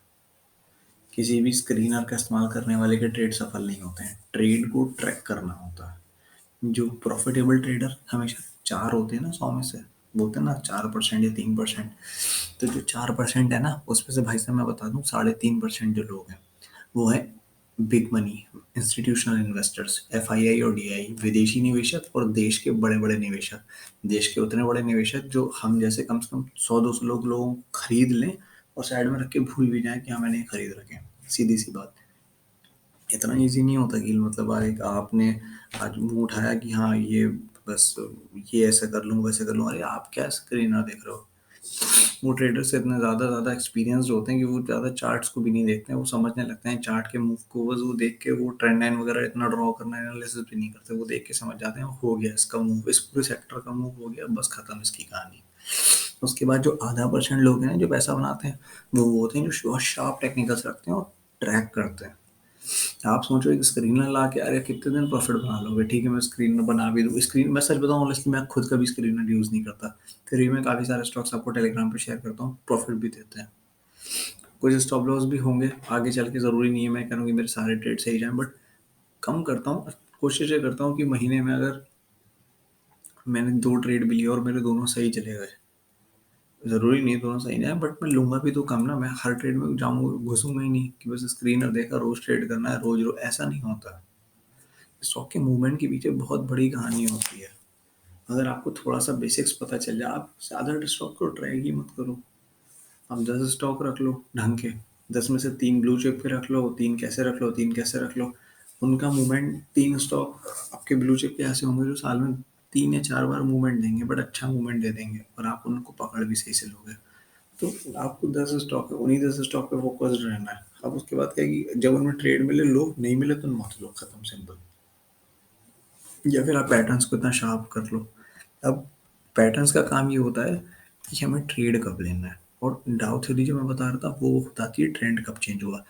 किसी भी स्क्रीनर का इस्तेमाल करने वाले के ट्रेड सफल नहीं होते हैं। ट्रेड को ट्रैक करना होता है। जो प्रॉफिटेबल ट्रेडर हमेशा 4 होते हैं ना 100 में से, बोलते हैं ना 4% या 3%, तो जो 4% है ना, उसमें से भाई साहब मैं बता दूं 3.5% जो लोग हैं वो है big money institutional investors, FII और DI, विदेशी निवेशक और देश के बड़े बड़े निवेशक। देश के उतने बड़े निवेशक जो हम जैसे कम से कम 100-200 लोगों को खरीद लें और साइड में रख के भूल भी जाएं कि हाँ मैंने ये खरीद रखे हैं। सीधी सी बात, इतना ईज़ी नहीं होता कि मतलब एक आपने आज मुँह उठाया कि हाँ ये बस ये ऐसा कर लूँ, वैसे कर लूँ। अरे आप क्या स्क्रीनर देख रहे हो? वो ट्रेडर्स से इतने ज़्यादा एक्सपीरियंस्ड होते हैं कि वो ज़्यादा चार्ट्स को भी नहीं देखते हैं, वो समझने लगते हैं चार्ट के मूव को, बस वो देख के वो ट्रेंड लाइन वगैरह इतना ड्रॉ करना एनालिसिस भी नहीं करते, वो देख के समझ जाते हैं हो गया इसका मूव, इस पूरे सेक्टर का मूव हो गया, बस खत्म इसकी कहानी। उसके बाद जो आधा परसेंट लोग हैं जो पैसा बनाते हैं, वो होते हैं जो शार्प टेक्निकल्स रखते हैं और ट्रैक करते हैं। आप सोचो एक स्क्रीनर ला के अरे कितने दिन प्रॉफिट बना लोगे, ठीक है मैं स्क्रीनर बना भी दूँ, स्क्रीन मैं सच बताऊँ ऑनेस्टली मैं खुद कभी स्क्रीनर यूज़ नहीं करता, फिर भी मैं काफ़ी सारे स्टॉक्स आपको टेलीग्राम पे शेयर करता हूँ, प्रॉफिट भी देते हैं। कुछ स्टॉप लॉस भी होंगे आगे चल के, ज़रूरी नहीं है मैं कह रहा हूँ कि मेरे सारे ट्रेड सही जाएँ, बट कम करता हूँ। कोशिश ये करता हूँ कि महीने में अगर मैंने 2 ट्रेड भी लिए और मेरे दोनों सही चले गए, ज़रूरी नहीं है दोनों सही जाएँ, बट मैं लूँगा भी तो कम ना, मैं हर ट्रेड में जाऊँगा घुसूँगा ही नहीं कि बस स्क्रीनर देखा रोज़ ट्रेड करना है, रोज़-रोज़ ऐसा नहीं होता। स्टॉक के मूवमेंट के पीछे बहुत बड़ी कहानी होती है। अगर आपको थोड़ा-सा बेसिक्स पता चल जाए, आप ज़्यादा स्टॉक को ट्रैक ही मत करो। आप 10 स्टॉक रख लो ढंग के, 10 में से 3 ब्लू चिप के रख लो, 3 कैसे रख लो, 3 कैसे रख लो। उनका मूवमेंट 3 स्टॉक आपके ब्लू चिप के ऐसे होंगे जो साल में 3 या 4 बार मूवमेंट देंगे, बट अच्छा मूवमेंट दे देंगे और आप उनको पकड़ भी सही से लोगे। तो आपको 10 स्टॉक है, उन्हीं 10 स्टॉक पे फोकस्ड रहना है। अब उसके बाद क्या है कि जब उनमें ट्रेड मिले लो, नहीं मिले तो मत लो, खत्म सिंपल। या फिर आप पैटर्न्स को इतना शार्प कर लो। अब पैटर्न्स का काम ये होता है कि हमें ट्रेड कब लेना है, और डाउ थ्योरी जो मैं बता रहा था वो बताती है ट्रेंड कब चेंज हुआ।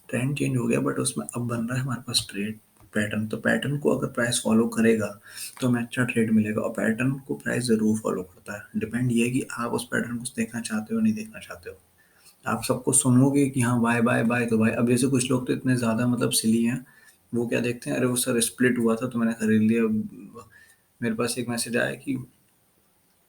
ट्रेंड चेंज हो गया बट उसमें अब बन रहा है हमारे पास ट्रेड। पैटर्न, तो पैटर्न को अगर प्राइस फॉलो करेगा तो हमें अच्छा ट्रेड मिलेगा, और पैटर्न को प्राइस ज़रूर फॉलो करता है। डिपेंड ये है कि आप उस पैटर्न को देखना चाहते हो नहीं देखना चाहते हो। आप सबको सुनोगे कि हाँ बाय बाय बाय, तो भाई अब जैसे कुछ लोग तो इतने ज़्यादा मतलब सिली हैं, वो क्या देखते हैं, अरे वो सर स्प्लिट हुआ था तो मैंने खरीद लिया। मेरे पास एक मैसेज आया कि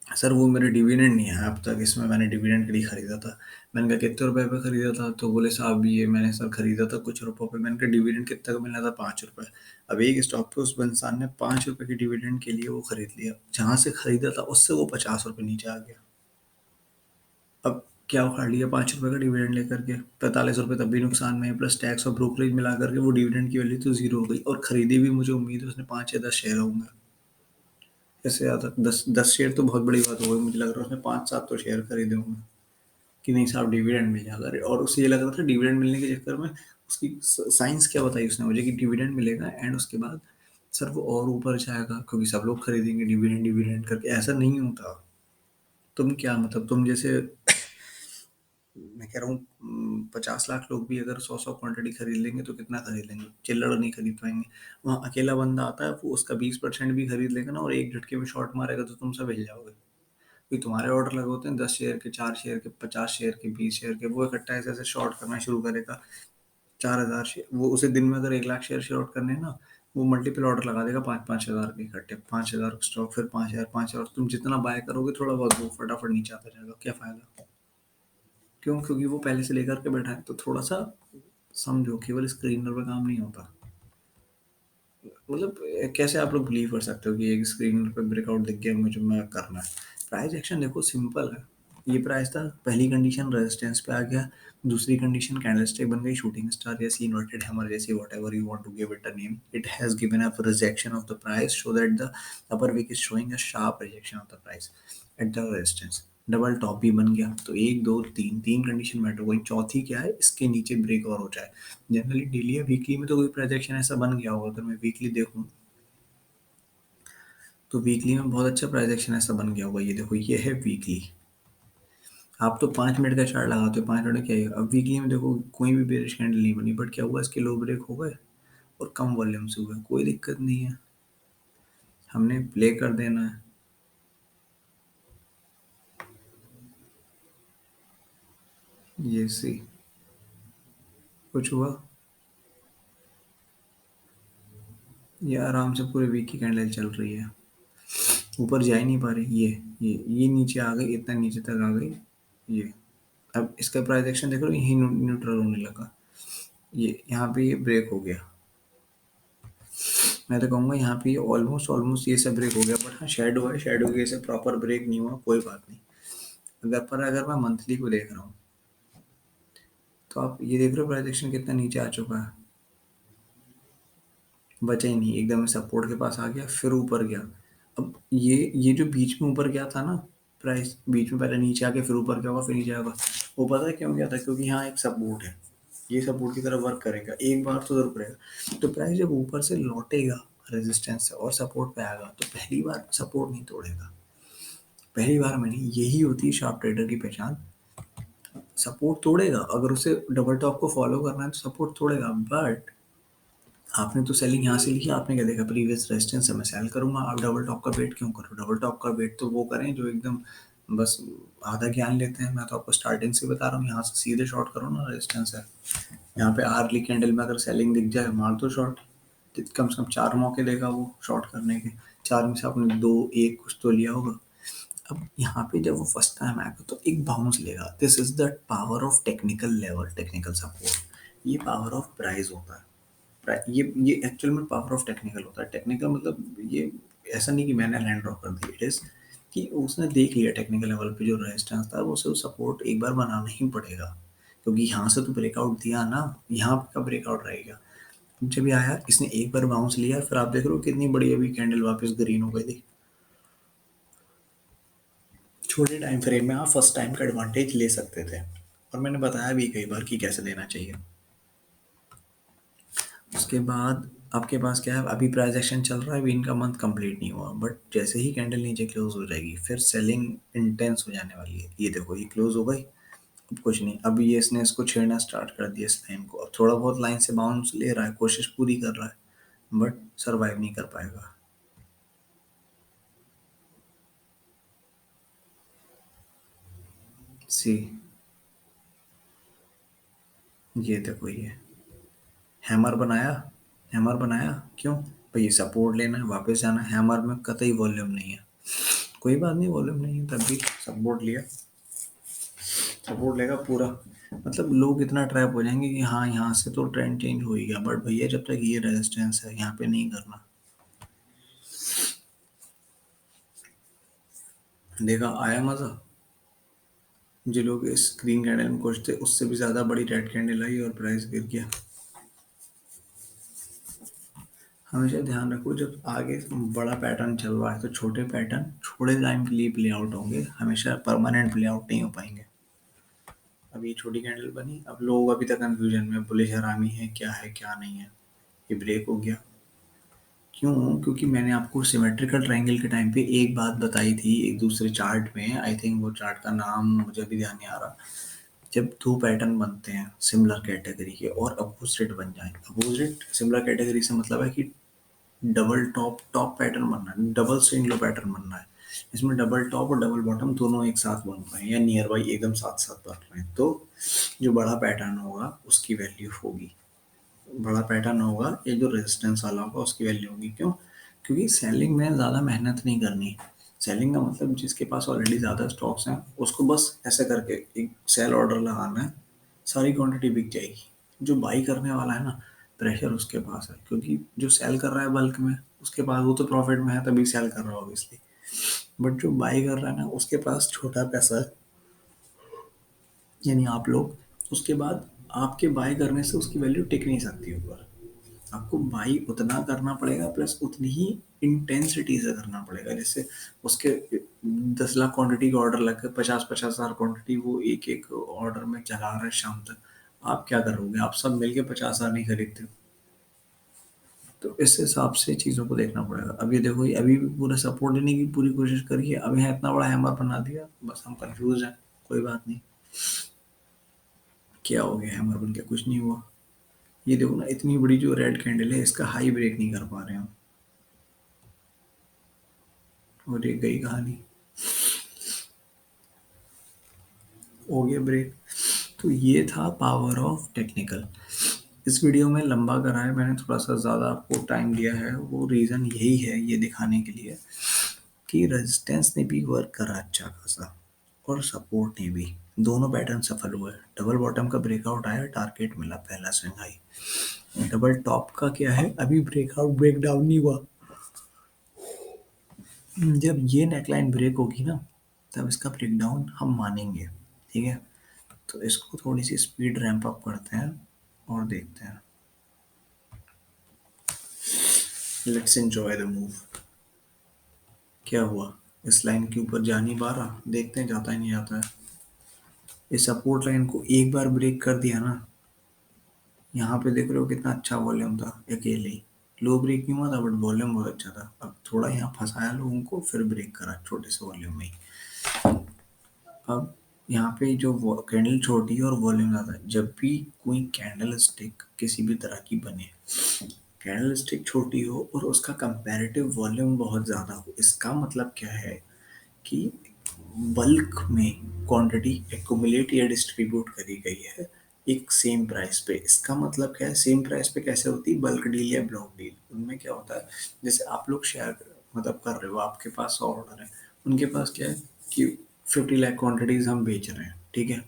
सर वो मेरे डिविडेंड नहीं आया अब तक, इसमें मैंने डिविडेंड के लिए खरीदा था। मैंने कहा कितने रुपए पे खरीदा था, तो बोले साहब ये मैंने सर खरीदा था कुछ रुपयों पे। मैंने कहा डिविडेंड कितना का मिला था, 5 रुपए। अब एक स्टॉक पे उस इंसान ने 5 रुपए की डिविडेंड के लिए वो खरीद लिया, जहाँ से खरीदा था उससे वो 50 रुपए नीचे आ गया। अब क्या उखाड़ लिया 5 रुपए का डिविडेंड लेकर के, 45 रुपए तब भी नुकसान में है, प्लस टैक्स और ब्रोकरेज मिला करके वो डिविडेंड की वैल्यू तो जीरो हो गई। और खरीदी भी मुझे उम्मीद है उसने 5 या 10 शेयर होंगे। ऐसे ज़्यादा 10 10 शेयर तो बहुत बड़ी बात हो गई, मुझे लग रहा है उसने 5 7 तो शेयर खरीदे होंगे कि नहीं साहब डिविडेंड मिल जाएगा। अरे और उसे ये लग रहा था डिविडेंड मिलने के चक्कर में, उसकी साइंस क्या बताई उसने मुझे कि डिविडेंड मिलेगा एंड उसके बाद सर वो और ऊपर जाएगा क्योंकि सब लोग खरीदेंगे डिविडेंड डिविडेंड करके। ऐसा नहीं होता। तुम क्या मतलब, तुम जैसे मैं कह रहा हूँ 50 लाख लोग भी अगर 100 100 क्वांटिटी खरीद लेंगे तो कितना खरीद लेंगे, चिल्लड़ नहीं खरीद पाएंगे। वहाँ अकेला बंदा आता है, वो उसका 20% भी खरीद लेगा ना, और एक झटके में शॉर्ट मारेगा तो तुम सब हिल जाओगे। क्योंकि तुम्हारे ऑर्डर लगे होते हैं 10 शेयर के, 4 शेयर के, 50 शेयर के, 20 शेयर के, वो इकट्ठा ऐसे ऐसे शॉर्ट करना शुरू करेगा। 4,000 शेयर, वो उसे दिन में अगर 1 लाख शेयर शॉर्ट करने हैं ना, वो मल्टीपल ऑर्डर लगा देगा 5 5 हज़ार के इकट्ठे, 5,000 स्टॉक, फिर 5,000 5,000, तुम जितना बाय करोगे थोड़ा बहुत वो फटाफट नीचे आता जाएगा, क्या फायदा। क्यों, क्योंकि वो पहले से लेकर के बैठा है। तो थोड़ा सा समझो, केवल स्क्रीनर पे काम नहीं होता। मतलब कैसे आप लोग बिलीव कर सकते हो कि एक स्क्रीन पे ब्रेकआउट दिख गया मुझे, मैं करना है। प्राइस एक्शन देखो सिंपल है। ये प्राइस था, पहली कंडीशन रेजिस्टेंस पे आ गया, दूसरी कंडीशन कैंडलस्टिक बन गई, शूटिंग स्टार जैसी, इन्वर्टेड हैमर जैसी, whatever you want to give it a name, it has given a rejection of the price so that the upper wick is showing a sharp rejection of the price at the resistance. Double top भी बन गया, तो एक दो तीन तीन condition matter हो गई। चौथी क्या है, इसके नीचे ब्रेक और हो जाए। जनरली डेली या वीकली में तो कोई प्रोजेक्शन ऐसा बन गया होगा, अगर मैं वीकली देखूं तो वीकली में बहुत अच्छा प्रोजेक्शन ऐसा बन गया होगा। ये देखो ये है वीकली। आप तो 5 मिनट का चार्ट लगाते हो, 5 मिनट में क्या है। अब वीकली में देखो कोई भी बेरिश कैंडल नहीं बनी, बट क्या हुआ, इसके लो ब्रेक हो गए और कम वॉल्यूम से हुए, कोई दिक्कत नहीं है, हमने प्ले कर देना है। ये सी कुछ हुआ, ये आराम से पूरे वीक की कैंडल चल रही है, ऊपर जा ही नहीं पा रही। ये नीचे आ गई, इतना नीचे तक आ गई। ये अब इसका प्राइस एक्शन देख रहे हो, यही न्यूट्रल होने लगा। ये यहाँ पे ये ब्रेक हो गया, मैं तो कहूँगा यहाँ पे ऑलमोस्ट ऑलमोस्ट ये सब ब्रेक हो गया। बट हाँ शेडो है, शेडो की ऐसे प्रॉपर ब्रेक नहीं हुआ, कोई बात नहीं। अगर मैं मंथली को देख रहा हूँ तो आप ये देख रहे हो प्राइस एक्शन कितना नीचे आ चुका है, बचा ही नहीं, एकदम सपोर्ट के पास आ गया फिर ऊपर गया। अब ये जो बीच में ऊपर गया था ना, प्राइस बीच में पहले नीचे आके फिर ऊपर गया होगा फिर नीचे आएगा, वो पता है क्यों गया था, क्योंकि यहाँ एक सपोर्ट है, ये सपोर्ट की तरह वर्क करेगा, एक बार तो जरूर करेगा। तो प्राइस जब ऊपर से लौटेगा रेजिस्टेंस से और सपोर्ट पे आएगा, तो पहली बार सपोर्ट नहीं तोड़ेगा। पहली बार में नहीं, यही होती है शार्प ट्रेडर की पहचान। सपोर्ट तोड़ेगा, अगर उसे डबल टॉप को फॉलो करना है तो सपोर्ट तोड़ेगा। बट आपने तो सेलिंग यहाँ से ली, आपने क्या देखा, प्रीवियस रेजिस्टेंस है मैं सेल करूंगा, आप डबल टॉप का वेट क्यों करो। डबल टॉप का वेट तो वो करें जो एकदम बस आधा ज्ञान लेते हैं। मैं तो आपको स्टार्टिंग से बता रहा हूँ, यहाँ से सीधे शॉर्ट करो ना, रेजिस्टेंस है यहाँ पे, आर्ली कैंडल में अगर सेलिंग दिख जाए मार दो शॉर्ट। कम से कम 4 मौके देगा वो शॉर्ट करने के, 4 में से आपने दो एक कुछ तो लिया होगा। अब यहाँ पे जब वो फर्स्ट टाइम आएगा तो एक बाउंस लेगा, this is the power of technical level, technical support. ये पावर ऑफ प्राइस होता है। ये एक्चुअल में पावर ऑफ टेक्निकल होता है। टेक्निकल मतलब ये ऐसा नहीं कि मैंने लैंड ड्रॉ कर दी, इट इज कि उसने देख लिया टेक्निकल लेवल पे जो रेजिस्टेंस था, वो उसे सपोर्ट एक बार बनाना ही पड़ेगा, क्योंकि यहाँ से तो ब्रेकआउट दिया ना, यहाँ का ब्रेकआउट रहेगा। जब ये आया इसने एक बार बाउंस लिया, फिर आप देख रहे हो कितनी बड़ी अभी कैंडल वापस ग्रीन हो गई थी। छोटे टाइम फ्रेम में आप फर्स्ट टाइम का एडवांटेज ले सकते थे, और मैंने बताया भी कई बार कि कैसे लेना चाहिए। उसके बाद आपके पास क्या है, अभी प्राइस एक्शन चल रहा है, अभी इनका मंथ कंप्लीट नहीं हुआ, बट जैसे ही कैंडल नीचे क्लोज हो जाएगी फिर सेलिंग इंटेंस हो जाने वाली है। ये देखो ये क्लोज हो गई, अब कुछ नहीं, अभी ये इसने इसको छेड़ना स्टार्ट कर दिया इस लाइन को, अब थोड़ा बहुत लाइन से बाउंस ले रहा है, कोशिश पूरी कर रहा है, बट सरवाइव नहीं कर पाएगा। सी, ये देखो ये हैमर बनाया, हैमर बनाया क्यों भाई, सपोर्ट लेना है, वापस जाना है। हैमर में कतई वॉल्यूम नहीं है, कोई बात नहीं, वॉल्यूम नहीं है तब भी सपोर्ट लिया, सपोर्ट लेगा पूरा। मतलब लोग इतना ट्रैप हो जाएंगे कि हाँ यहाँ से तो ट्रेंड चेंज हो ही गया, बट भैया जब तक ये रेजिस्टेंस है यहाँ पे नहीं करना। देखा आया मजा। जो लोग इस ग्रीन कैंडल में खुश थे उससे भी ज्यादा बड़ी रेड कैंडल आई और प्राइस गिर गया। हमेशा ध्यान रखो जब आगे बड़ा पैटर्न चल रहा है तो छोटे पैटर्न थोड़े टाइम के लिए प्ले आउट होंगे, हमेशा परमानेंट प्ले आउट नहीं हो पाएंगे। अब ये छोटी कैंडल बनी, अब लोग अभी तक कंफ्यूजन में, बुलिश हरामी है क्या नहीं है। ये ब्रेक हो गया क्यों, क्योंकि मैंने आपको सिमेट्रिकल ट्रायंगल के टाइम पे एक बात बताई थी एक दूसरे चार्ट में, आई थिंक वो चार्ट का नाम मुझे भी ध्यान नहीं आ रहा। जब दो पैटर्न बनते हैं सिमिलर कैटेगरी के और अपोजिट बन जाए, अपोजिट सिमिलर कैटेगरी से मतलब है कि डबल टॉप टॉप पैटर्न बनना है, डबल स्विंग लो पैटर्न बनना है। इसमें डबल टॉप और डबल बॉटम दोनों एक साथ बन रहे हैं या नियर बाई एकदम साथ साथ बन रहे हैं, तो जो बड़ा पैटर्न होगा उसकी वैल्यू होगी, बड़ा पैटर्न होगा, ये जो रेजिस्टेंस वाला होगा उसकी वैल्यू होगी। क्यों, क्योंकि सेलिंग में ज़्यादा मेहनत नहीं करनी। सेलिंग का मतलब जिसके पास ऑलरेडी ज़्यादा स्टॉक्स हैं उसको बस ऐसे करके एक सेल ऑर्डर लगाना है, सारी क्वांटिटी बिक जाएगी। जो बाई करने वाला है ना, प्रेशर उसके पास है, क्योंकि जो सेल कर रहा है बल्क में उसके पास, वो तो प्रॉफिट में है तभी सेल कर रहा है ऑब्वियसली। बट जो बाई कर रहा है ना उसके पास छोटा पैसा है, यानी आप लोग, उसके बाद आपके बाय करने से उसकी वैल्यू टिक नहीं सकती ऊपर। आपको बाई उतना करना पड़ेगा प्लस उतनी ही इंटेंसिटी से करना पड़ेगा। जैसे उसके 10 लाख क्वांटिटी का ऑर्डर लग 50-50 हज़ार क्वांटिटी वो एक एक ऑर्डर में चला रहा है शाम तक, आप क्या करोगे, आप सब मिलके 50 हज़ार नहीं खरीदते हो। तो इस हिसाब से चीज़ों को देखना पड़ेगा। अब ये देखो ये अभी भी पूरा सपोर्ट देने की पूरी कोशिश करी है, अब यहाँ इतना बड़ा हैमर बना दिया, बस हम कंफ्यूज हैं। कोई बात नहीं, क्या हो गया, हैमर बन के कुछ नहीं हुआ। ये देखो ना इतनी बड़ी जो रेड कैंडल है इसका हाई ब्रेक नहीं कर पा रहे हम, और ये गई कहानी, हो गया ब्रेक। तो ये था पावर ऑफ टेक्निकल। इस वीडियो में लंबा करा है मैंने, थोड़ा सा ज़्यादा आपको टाइम दिया है, वो रीज़न यही है, ये दिखाने के लिए कि रेजिस्टेंस ने भी वर्क करा अच्छा खासा और सपोर्ट ने भी, दोनों पैटर्न सफल हुए। डबल बॉटम का ब्रेकआउट आया, टारगेट मिला पहला स्विंग हाई। डबल टॉप का क्या है, अभी ब्रेकआउट ब्रेक डाउन नहीं हुआ। जब ये नेकलाइन ब्रेक होगी ना तब इसका ब्रेक डाउन हम मानेंगे, ठीक है। तो इसको थोड़ी सी स्पीड रैंप अप करते हैं और देखते हैं। Let's enjoy the move. क्या हुआ, इस लाइन के ऊपर जा नहीं पा रहा, देखते हैं जाता ही नहीं जाता है। इस सपोर्ट लाइन को एक बार ब्रेक कर दिया ना, यहाँ पे देख रहे हो कितना अच्छा वॉल्यूम था, अकेले ही लो ब्रेक नहीं हुआ था बट वॉल्यूम बहुत अच्छा था। अब थोड़ा यहाँ फंसाया लोगों को, फिर ब्रेक करा छोटे से वॉल्यूम में ही। अब यहाँ पे जो कैंडल छोटी है और वॉल्यूम ज़्यादा है, जब भी कोई कैंडल स्टिक किसी भी तरह की बने, कैंडल स्टिक छोटी हो और उसका कंपैरेटिव वॉल्यूम बहुत ज़्यादा हो, इसका मतलब क्या है कि बल्क में क्वांटिटी एक्यूमुलेट या डिस्ट्रीब्यूट करी गई है एक सेम प्राइस पे। इसका मतलब क्या है, सेम प्राइस पे कैसे होती है, बल्क डील या ब्लॉक डील, उनमें क्या होता है, जैसे आप लोग शेयर मतलब कर रहे हो, आपके पास 100 ऑर्डर है, उनके पास क्या है कि 50 लाख क्वांटिटीज हम बेच रहे हैं, ठीक है,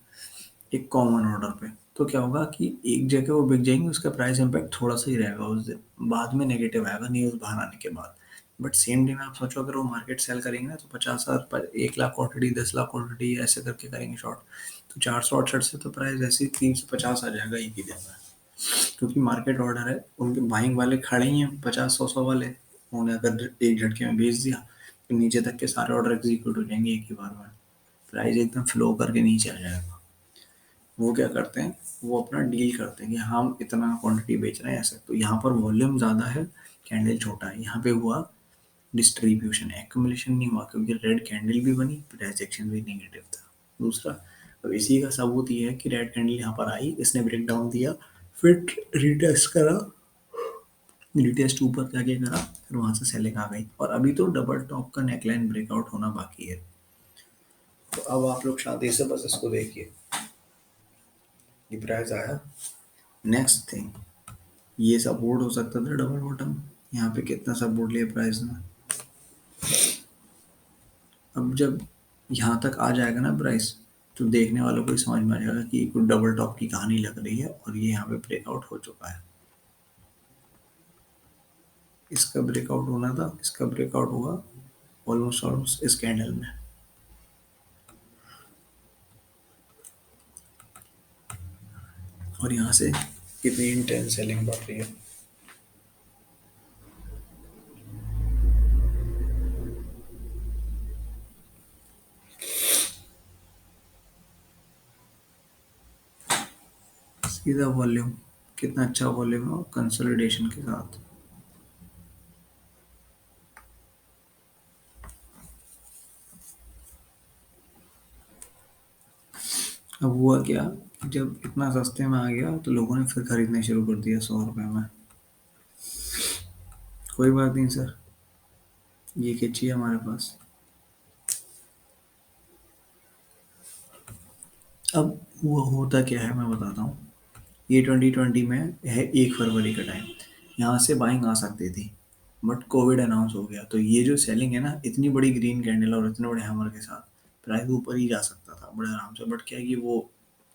एक कॉमन ऑर्डर पे। तो क्या होगा कि एक जगह वो बिक जाएंगे, उसका प्राइस इम्पैक्ट थोड़ा सा ही रहेगा उस दिन, बाद में नेगेटिव आएगा न्यूज़ बाहर आने के बाद। बट सेम डे में आप सोचो अगर वो मार्केट सेल करेंगे ना तो 50 हज़ार पर 1 लाख क्वांटिटी 10 लाख क्वांटिटी ऐसे करके करेंगे शॉर्ट, तो 468 से तो प्राइस ऐसे ही 350 आ जाएगा एक ही दिन में। क्योंकि मार्केट ऑर्डर है, उनके बाइंग वाले खड़े ही हैं 50-100 वाले, उन्होंने अगर एक झटके में बेच दिया तो नीचे तक के सारे ऑर्डर एग्जीक्यूट हो जाएंगे एक ही बार में, प्राइस एकदम फ्लो करके नीचे आ जाएगा। वो क्या करते हैं, वो अपना डील करते हैं कि हम इतना क्वांटिटी बेच रहे हैं ऐसे, तो यहाँ पर वॉल्यूम ज़्यादा है, कैंडल छोटा है, यहाँ पे हुआ डिस्ट्रीब्यूशन, एक्यूमुलेशन नहीं हुआ क्योंकि रेड कैंडल भी बनी, ट्रांजैक्शन भी नेगेटिव था। दूसरा, अब इसी का सबूत ये है कि रेड कैंडल यहाँ पर आई, इसने ब्रेक डाउन दिया, फिर रिटेस्ट करा, रिटेस्ट ऊपर जाके करा, फिर वहां से सेलिंग आ गई, और अभी तो डबल टॉप का नेकलाइन ब्रेकआउट होना बाकी है। तो अब आप लोग शांति से बस इसको देखिए, ये प्राइस आया। नेक्स्ट थिंग, ये सपोर्ट हो सकता था डबल बॉटम, यहाँ पे कितना सपोर्ट लिया प्राइस ने। अब जब यहाँ तक आ जाएगा ना प्राइस, तो देखने वालों को ही समझ में आ जाएगा कि कोई डबल टॉप की कहानी लग रही है, और ये यहाँ पे ब्रेकआउट हो चुका है। इसका ब्रेकआउट होना था, इसका ब्रेकआउट हुआ ऑलमोस्ट ऑलमोस्ट इस कैंडल में, और यहाँ से कितनी इंटेंस सेलिंग बढ़ रही है। सीधा वॉल्यूम, कितना अच्छा वॉल्यूम है कंसोलिडेशन के साथ। अब हुआ क्या, जब इतना सस्ते में आ गया तो लोगों ने फिर खरीदना शुरू कर दिया 100 रुपए में। कोई बात नहीं सर, ये खिंची है हमारे पास। अब वो होता क्या है मैं बताता हूँ। ये 2020 में है 1 फरवरी का टाइम, यहाँ से बाइंग आ सकती थी, बट कोविड अनाउंस हो गया, तो ये जो सेलिंग है ना, इतनी बड़ी ग्रीन कैंडल और इतने बड़े हैमर के साथ प्राइस ऊपर ही जा सकता था बड़े आराम से, बट क्या है कि वो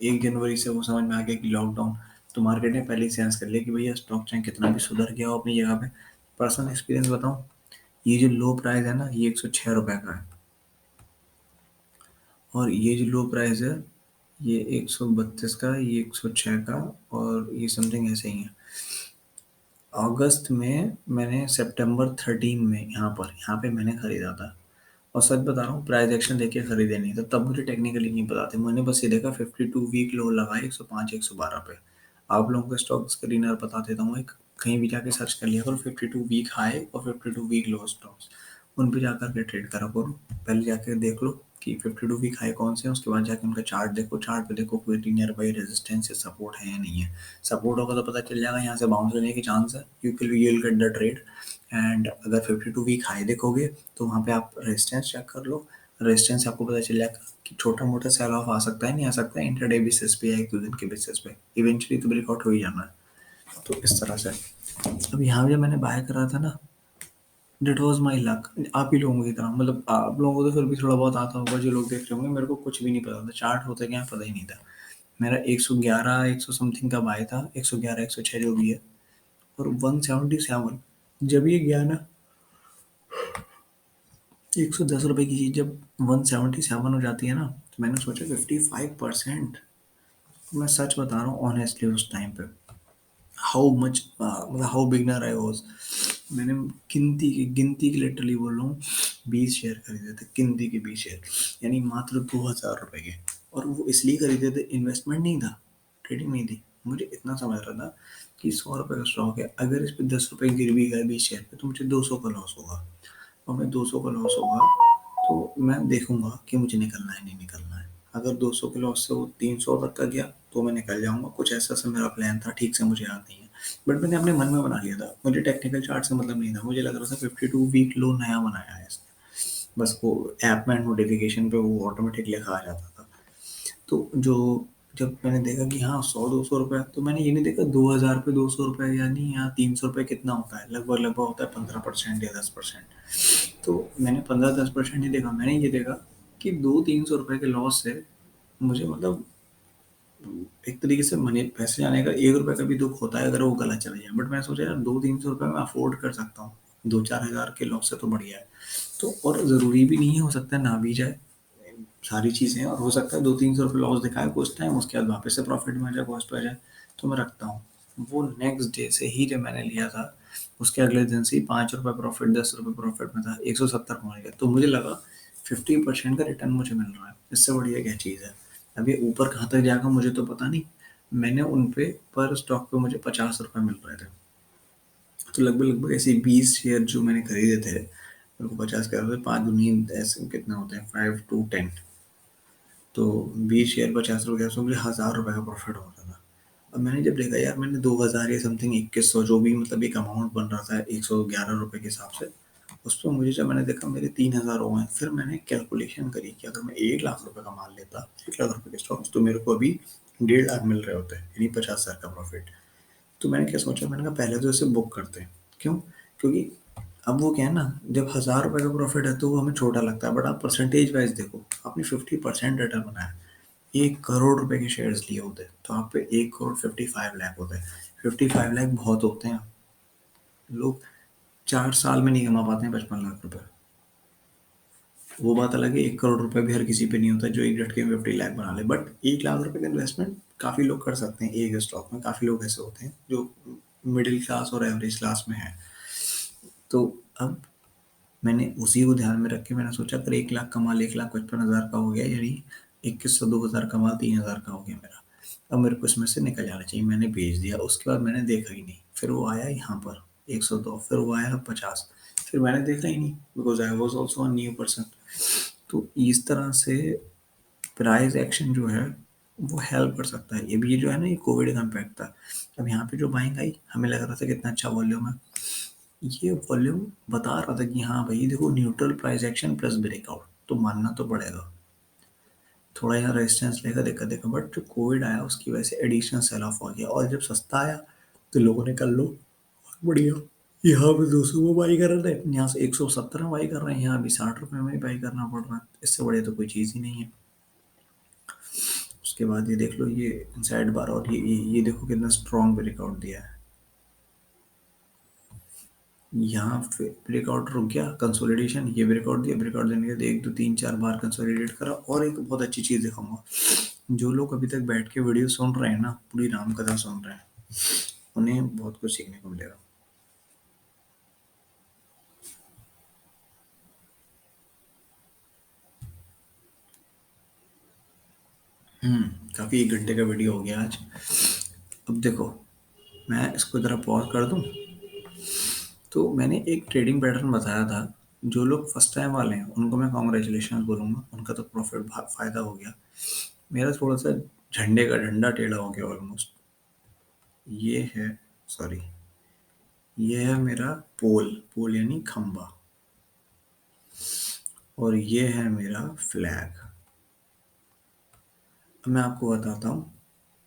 1 जनवरी से वो समझ में आ गया कि लॉकडाउन, तो मार्केट ने पहले ही सेंस कर लिया कि भैया स्टॉक चाहे कितना भी सुधर गया हो अपनी जगह पे। पर्सनल एक्सपीरियंस बताऊँ, ये जो लो प्राइस है ना, ये 106 रुपये का है, और ये जो लो प्राइस है, ये 132 का, ये 106 का, और ये समथिंग ऐसे ही है। अगस्त में मैंने सितंबर 13 में यहाँ पे मैंने खरीदा था, और सच बता रहा हूँ प्राइस एक्शन देख के खरीदे नहीं था, तब मुझे टेक्निकली नहीं पता था, मैंने बस ये देखा 52 वीक लो लगा 105 112 पे। आप लोगों को स्टॉक स्क्रीनर बता देता हूँ एक, कहीं भी जाके सर्च कर लिया करो 52 वीक हाई और 52 वीक लो स्टॉक्स, उन पे जाकर के ट्रेड करा करो। पहले जाके देख लो कि 52 वीक हाई कौन से हैं, उसके बाद जाके उनका चार्ट देखो, चार्ट पे देखो कोई नियर बाई रेजिस्टेंस या सपोर्ट है या नहीं है। सपोर्ट होगा तो पता चल जाएगा यहाँ से बाउंस लेने की चांस है, you will get the trade. And अगर 52 वीक हाई देखोगे तो वहाँ पे आप रेजिस्टेंस चेक कर लो, रेजिस्टेंस आपको पता चल जाएगा कि छोटा मोटा सेल ऑफ आ सकता है, नहीं आ सकता है, इंटरडे बेसिस पे या 1 2 दिन के बेसिस पे, इवेंचुअली तो ब्रेकआउट हो ही जाना है। तो इस तरह से अब यहाँ जब मैंने बाय करा था ना, डेट वॉज माई लक, आप ही लोगों की तरह, मतलब आप लोगों को तो फिर भी थोड़ा बहुत आता होगा, जो लोग देख रहे होंगे, मेरे को कुछ भी नहीं पता था चार्ट होता क्या है, पता ही नहीं था। मेरा 111 100 समथिंग का बाय था, 111 106 जो भी है, और 177 जब ये गया ना, 110 रुपए की चीज जब 177 हो जाती है ना, तो मैंने सोचा 55%। मैं सच बता रहा हूँ ऑनेस्टली, उस टाइम पे हाउ मच, मतलब हाउ बिगनर आई वॉज, मैंने गिनती की लिटरली बोल रहा हूँ, 20 शेयर खरीदे थे, गिनती के 20 शेयर, यानी मात्र 2,000 रुपए के। और वो इसलिए खरीदे थे, इन्वेस्टमेंट नहीं था, ट्रेडिंग नहीं थी, मुझे इतना समझ रहा था कि 100 रुपए का स्टॉक है, अगर इस पे 10 रुपए गिर भी गए 20 शेयर पे, तो मुझे 200 का लॉस होगा, और मैं 200 का लॉस होगा तो मैं देखूंगा कि मुझे निकलना है नहीं निकलना है। अगर 200 के लॉस से वो 300 तक का गया तो मैं निकल जाऊंगा, कुछ ऐसा सा मेरा प्लान था, ठीक से मुझे याद नहीं है, बट मैंने अपने मन में बना लिया था, मुझे टेक्निकल चार्ट से मतलब नहीं था, मुझे लग रहा था 52 वीक लो नया बनाया है इसने, बस वो ऐप में नोटिफिकेशन पे वो ऑटोमेटिक लिखा आ जाता था। तो जो जब मैंने देखा कि हाँ 100 200 रुपये, तो मैंने ये नहीं देखा 2,000 पे 200 रुपये, यानी यहाँ 300 रुपये कितना होता है, लगभग लगभग होता है 15% या 10%। तो मैंने 15 10% नहीं देखा, मैंने ये देखा कि 200 300 रुपये के लॉस से मुझे, मतलब एक तरीके से मनी पैसे जाने का 1 रुपये का भी दुख होता है अगर वो गलत चला जाए, बट मैं सोचा यार 200 300 रुपये मैं अफोर्ड कर सकता हूँ, 2 4 हज़ार के लॉस से तो बढ़िया है। तो और ज़रूरी भी नहीं है, हो सकता है ना भी जाए, सारी चीज़ें, और हो सकता है 200 300 रुपये लॉस दिखाए कुछ टाइम, उसके बाद वापस से प्रॉफिट में आ जाए, कॉस्ट पे आ जाए, तो मैं रखता हूँ। वो नेक्स्ट डे से ही जब मैंने लिया था, उसके अगले दिन से ही 5 रुपये प्रॉफिट 10 रुपये प्रॉफिट में था, 170 पहुँच गया, तो मुझे लगा 50% का रिटर्न मुझे मिल रहा है, इससे बढ़िया क्या चीज़ है। अब ये ऊपर कहाँ तक जाएगा मुझे तो पता नहीं, मैंने उन पे पर स्टॉक पे मुझे 50 रुपये मिल रहे थे, तो लगभग लगभग ऐसे 20 शेयर जो मैंने खरीदे थे, मेरे को 50 के रुपये, 5 दूनी ऐसे कितना होते हैं, 5 to 10, तो 20 शेयर 50 रुपये, उसमें मुझे 1,000 रुपये का प्रॉफिट हो रहा था। अब मैंने जब देखा यार, मैंने 2000 या समथिंग 2100 जो भी मतलब एक अमाउंट बन रहा था 111 रुपये के हिसाब से, उस पर मुझे जब मैंने देखा मेरे 3000 हो गए, फिर मैंने कैलकुलेशन करी कि अगर मैं 1 लाख रुपए कमा लेता 1 लाख रुपए के स्टॉक्स, तो मेरे को अभी 1.5 लाख मिल रहे होते, यानी 50,000 का प्रॉफिट। तो मैंने क्या सोचा, मैंने कहा पहले तो इसे बुक करते हैं। क्यों? क्योंकि अब वो क्या है ना, जब 1000 रुपये का प्रॉफिट है तो वो हमें छोटा लगता है, बट आप परसेंटेज वाइज देखो, आपने 50% रिटर्न बनाया। 1 करोड़ रुपए के शेयर्स लिए होते तो आप पे 1 करोड़ 55 लाख होते हैं। 55 लाख बहुत होते हैं। लोग 4 साल में नहीं कमा पाते हैं 55 लाख रुपए। वो बात अलग है, 1 करोड़ रुपए भी हर किसी पे नहीं होता जो एक झटके में 50 लाख बना ले, बट 1 लाख रुपए का इन्वेस्टमेंट काफी लोग कर सकते हैं एक स्टॉक में। काफी लोग ऐसे होते हैं जो मिडिल क्लास और एवरेज क्लास में है। तो अब मैंने उसी को ध्यान में रख के मैंने सोचा, अगर 1 लाख कमा ले, 1,55,000 का हो गया, यानी 2100 2000 कमा 3000 का हो गया मेरा। अब मेरे को इसमें से निकल जाना चाहिए। मैंने भेज दिया, उसके बाद मैंने देखा ही नहीं। फिर वो आया यहाँ पर 102, फिर वो आया 50, फिर मैंने देखा ही नहीं, because I was also a new person. तो इस तरह से प्राइस एक्शन जो है वो हेल्प कर सकता है। ये भी जो है ना, ये कोविड का इम्पैक्ट था। अब यहाँ पे जो बाइंग आई, हमें लग रहा था कितना अच्छा वॉल्यूम है, ये वॉल्यूम बता रहा था कि हाँ भाई देखो, neutral price action plus breakout, तो मानना तो पड़ेगा। थोड़ा यहाँ रेजिस्टेंस लेगा, देखा देखा, बट जो कोविड आया उसकी वजह से एडिशनल सेल ऑफ हो गया, और जब सस्ता आया तो लोगों ने कर लो बढ़िया। यहाँ पे 200 में बाई कर रहे थे, यहाँ से 170 में बाई कर रहे हैं, यहाँ अभी 60 रुपये में ही बाई करना पड़ रहा है। इससे बढ़िया तो कोई चीज़ ही नहीं है। उसके बाद ये देख लो, ये इनसाइड बार, और ये देखो कितना स्ट्रॉन्ग ब्रेकआउट दिया है। यहाँ पे ब्रेकआउट रुक गया, कंसोलिडेशन, ये ब्रेकआउट दिया, ब्रेकआउट देने के बाद 1 2 3 4 बार कंसोलिडेट करा। और एक बहुत अच्छी चीज़ दिखाऊंगा, जो लोग अभी तक बैठ के वीडियो सुन रहे हैं ना, पूरी राम कथा सुन रहे हैं, उन्हें बहुत कुछ सीखने को मिलेगा। काफ़ी 1 घंटे का वीडियो हो गया आज। अब देखो, मैं इसको ज़रा पॉज कर दूं। तो मैंने एक ट्रेडिंग पैटर्न बताया था, जो लोग फर्स्ट टाइम वाले हैं उनको मैं कॉन्ग्रेचुलेशन बोलूँगा, उनका तो प्रॉफिट फ़ायदा हो गया। मेरा थोड़ा सा झंडे का डंडा टेढ़ा हो गया ऑलमोस्ट। ये है, सॉरी, ये है मेरा पोल, पोल यानी खंबा, और ये है मेरा फ्लैग। अब मैं आपको बताता हूँ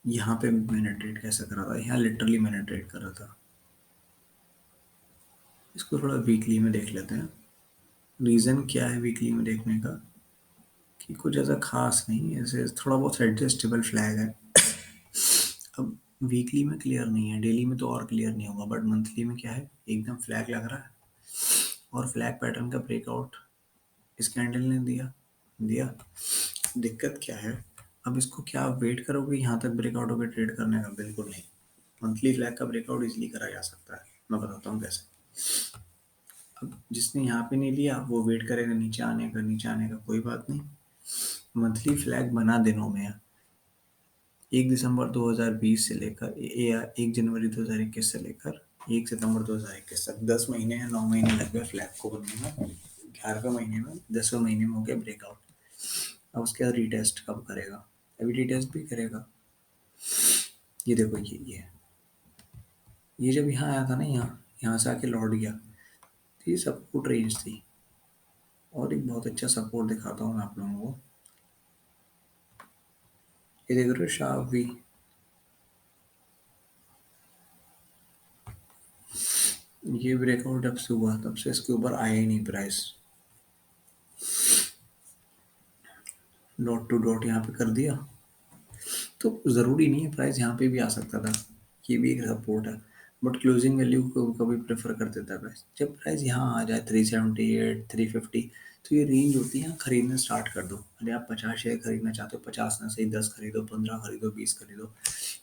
यहाँ पे मैंने ट्रेड कैसे करा था। यहाँ लिटरली मैंने ट्रेड करा था। इसको थोड़ा वीकली में देख लेते हैं। रीज़न क्या है वीकली में देखने का, कि कुछ ऐसा खास नहीं, ऐसे थोड़ा बहुत एडजस्टेबल फ्लैग है। अब वीकली में क्लियर नहीं है, डेली में तो और क्लियर नहीं होगा, बट मंथली में क्या है, एकदम फ्लैग लग रहा है। और फ्लैग पैटर्न का ब्रेकआउट इस कैंडल ने दिया दिया। दिक्कत क्या है, अब इसको क्या आप वेट करोगे यहाँ तक ब्रेकआउट होकर ट्रेड करने का? बिल्कुल नहीं। मंथली फ्लैग का ब्रेकआउट इजीली करा जा सकता है, मैं बताता हूँ कैसे। अब जिसने यहाँ पे नहीं लिया वो वेट करेगा नीचे आने का, नीचे आने का, कोई बात नहीं। मंथली फ्लैग बना दिनों में, 1 दिसंबर 2020 से लेकर या 1 जनवरी 2021 से लेकर 1 सितंबर 2021 तक 10 महीने या 9 महीने लग गए फ्लैग को बनने में। 11वें महीने में, 10वें महीने में हो गया ब्रेकआउट। अब उसके बाद रीटेस्ट कब करेगा? अभी रीटेस्ट भी करेगा। ये देखो, ये जब यहाँ आया था ना, यहाँ यहाँ से आके लौट गया, तो ये सपोर्ट रेंज थी। और एक बहुत अच्छा सपोर्ट दिखाता हूँ मैं आप लोगों को। ये देख रहे हो शार्प वी, ये ब्रेकआउट जब से हुआ तब से इसके ऊपर आया ही नहीं प्राइस। डॉट टू डॉट यहाँ पे कर दिया, तो ज़रूरी नहीं है प्राइस यहाँ पे भी आ सकता था। ये भी एक सपोर्ट है, बट क्लोजिंग वैल्यू को कभी प्रेफर कर देता है प्राइस। जब प्राइस यहाँ आ जाए 378 350, तो ये रेंज होती है, खरीदना स्टार्ट कर दो। अरे आप 50 शेयर खरीदना चाहते हो, 50 ना सही 10 खरीदो, 15 खरीदो, 20 खरीदो।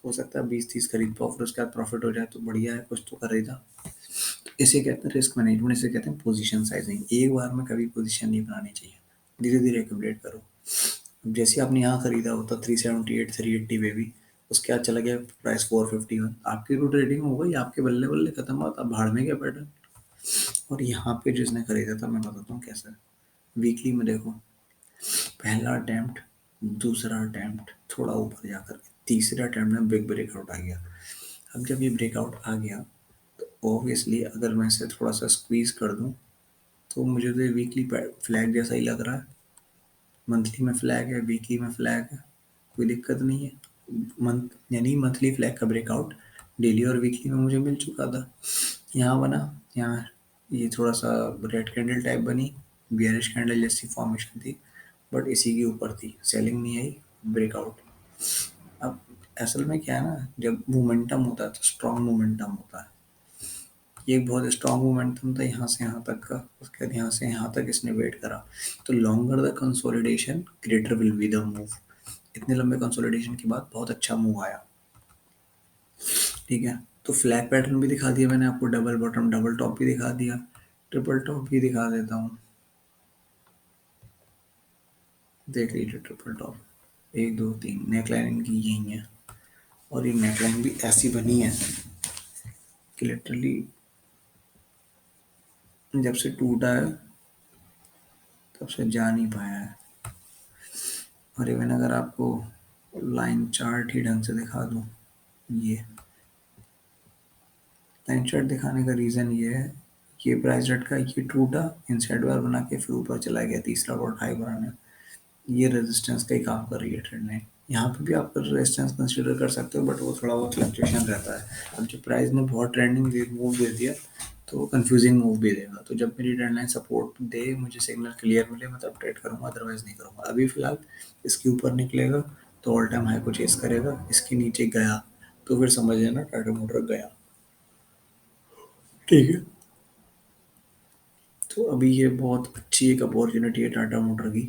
हो सकता है 20 30 खरीद पाओ, फिर उसके बाद प्रॉफिट हो जाए तो बढ़िया है, कुछ तो खरीदा। तो इसे कहते हैं रिस्क मैनेजमेंट, इसे कहते हैं पोजीशन साइजिंग। एक बार में कभी पोजीशन नहीं बनानी चाहिए, धीरे धीरे एक्यूमुलेट करो। अब जैसे आपने यहाँ खरीदा होता 378 380 में भी, उसके बाद चला गया प्राइस 451, आपकी तो ट्रेडिंग हो गई, आपके बल्ले बल्ले खत्म हुआ, अब भाड़ में गया पैटर्न। और यहाँ पे जिसने खरीदा था, मैं बताता हूँ कैसे। वीकली में देखो, पहला अटेम्प्ट, दूसरा अटेम्प्ट थोड़ा ऊपर जाकर, तीसरे अटेम्प्ट में बिग ब्रेकआउट आ गया। अब जब ये ब्रेकआउट आ गया तो ऑब्वियसली अगर मैं इसे थोड़ा सा स्क्वीज कर दूं तो मुझे तो ये वीकली फ्लैग जैसा ही लग रहा है। मंथली में फ्लैग है, वीकली में फ्लैग है, कोई दिक्कत नहीं है। मंथ यानी मंथली फ्लैग का ब्रेकआउट डेली और वीकली में मुझे मिल चुका था। यहाँ बना, यहाँ ये थोड़ा सा रेड कैंडल टाइप बनी, बियरिश कैंडल जैसी फॉर्मेशन थी, बट इसी के ऊपर थी, सेलिंग नहीं आई, ब्रेकआउट। अब असल में क्या है ना, जब मोमेंटम होता है तो स्ट्रॉन्ग मोमेंटम होता है। ये एक बहुत स्ट्रॉन्ग मोमेंटम था यहाँ से यहाँ तक का, उसके बाद यहाँ से यहाँ तक इसने वेट करा। तो longer the consolidation greater will be the move. इतने लंबे कंसोलिडेशन के बाद बहुत अच्छा मूव आया। ठीक है, तो फ्लैग पैटर्न भी दिखा दिया मैंने आपको, डबल बॉटम डबल टॉप भी दिखा दिया, ट्रिपल टॉप भी दिखा देता हूँ। देख लीजिए ट्रिपल टॉप, एक दो तीन नेकलाइन इनकी यही है, और ये नेकलाइन भी ऐसी बनी है कि लिटरली जब से टूटा है तब से जा नहीं पाया है। और इवन अगर आपको लाइन चार्ट ही ढंग से दिखा दूँ, ये लाइन चार्ट दिखाने का रीज़न ये है, ये प्राइस झटका, ये टूटा, इनसाइड बार बना के फिर ऊपर चला गया तीसरा बहुत हाई बनाने, ये रेजिस्टेंस का ही काम कर रही है ट्रेंड ने। यहाँ पे भी आप रेजिस्टेंस कंसीडर कर सकते हो, बट वो थोड़ा बहुत फ्लक्चुएशन रहता है। अब जब प्राइस ने बहुत ट्रेंडिंग मूव दे दिया तो कंफ्यूजिंग मूव भी देगा। तो जब मेरी ट्रेंड लाइन सपोर्ट दे, मुझे सिग्नल क्लियर मिले, मैं तब ट्रेड करूँगा, अदरवाइज नहीं करूँगा। अभी फिलहाल इसके ऊपर निकलेगा तो ऑल टाइम हाई को चेस करेगा, इसके नीचे गया तो फिर समझ लेना टाटा मोटर गया। ठीक है, तो अभी ये बहुत अच्छी एक अपॉर्चुनिटी है टाटा मोटर की।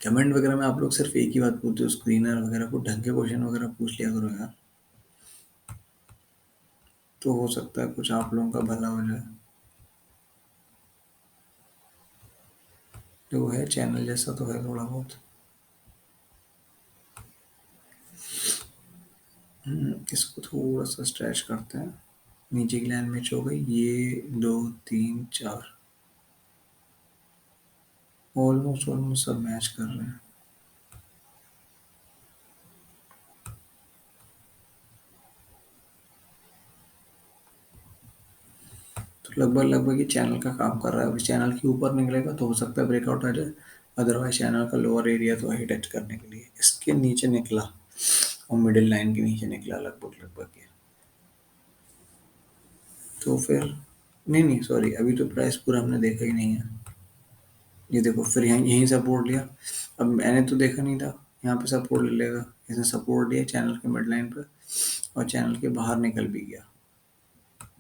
कमेंट वगैरह में आप लोग सिर्फ एक ही बात पूछते हो, स्क्रीनर वगैरह को ढंग के क्वेश्चन वगैरह पूछ लिया करो यार, तो हो सकता है कुछ आप लोगों का भला हो जाए। जो है चैनल जैसा तो है थोड़ा बहुत। इसको थोड़ा सा स्ट्रेच करते हैं, नीचे की लाइन मैच हो गई, ये दो तीन चार ऑलमोस्ट ऑलमोस्ट सब मैच कर रहे हैं। तो लगभग लगभग ये चैनल का काम कर रहा है। अभी चैनल के ऊपर निकलेगा तो हो सकता है ब्रेकआउट आ जाए, अदरवाइज चैनल का लोअर एरिया तो है टच करने के लिए। इसके नीचे निकला और मिडिल लाइन के नीचे निकला लगभग लगभग ये, तो फिर नहीं नहीं सॉरी, अभी तो प्राइस पूरा हमने देखा ही नहीं है। ये देखो फिर यहीं यहीं सपोर्ट लिया, अब मैंने तो देखा नहीं था, यहाँ पे सपोर्ट ले लेगा, इसने सपोर्ट लिया चैनल के मिड लाइन पे और चैनल के बाहर निकल भी गया।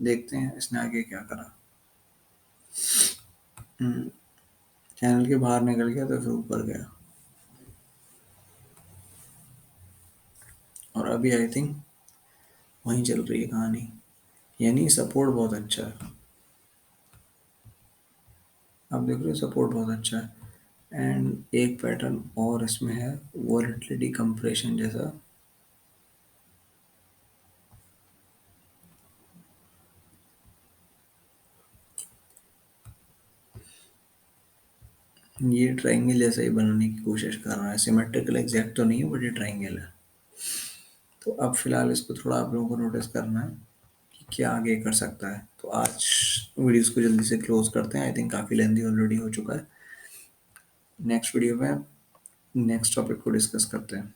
देखते हैं इसने आगे क्या करा। चैनल के बाहर निकल गया तो फिर ऊपर गया, और अभी आई थिंक वहीं चल रही है कहानी, यानी सपोर्ट बहुत अच्छा है। आप देख रहे हो सपोर्ट बहुत अच्छा है। एंड एक पैटर्न और इसमें है, वॉलेटिलिटी कंप्रेशन जैसा। ये ट्रायंगल जैसा ही बनाने की कोशिश कर रहा है, सिमेट्रिकल एग्जैक्ट तो नहीं है बट ये ट्रायंगल है। तो अब फिलहाल इसको थोड़ा आप लोगों को नोटिस करना है कि क्या आगे कर सकता है। तो आज वीडियोस को जल्दी से क्लोज करते हैं, आई थिंक काफ़ी लेंदी ऑलरेडी हो चुका है। नेक्स्ट वीडियो में नेक्स्ट टॉपिक को डिस्कस करते हैं।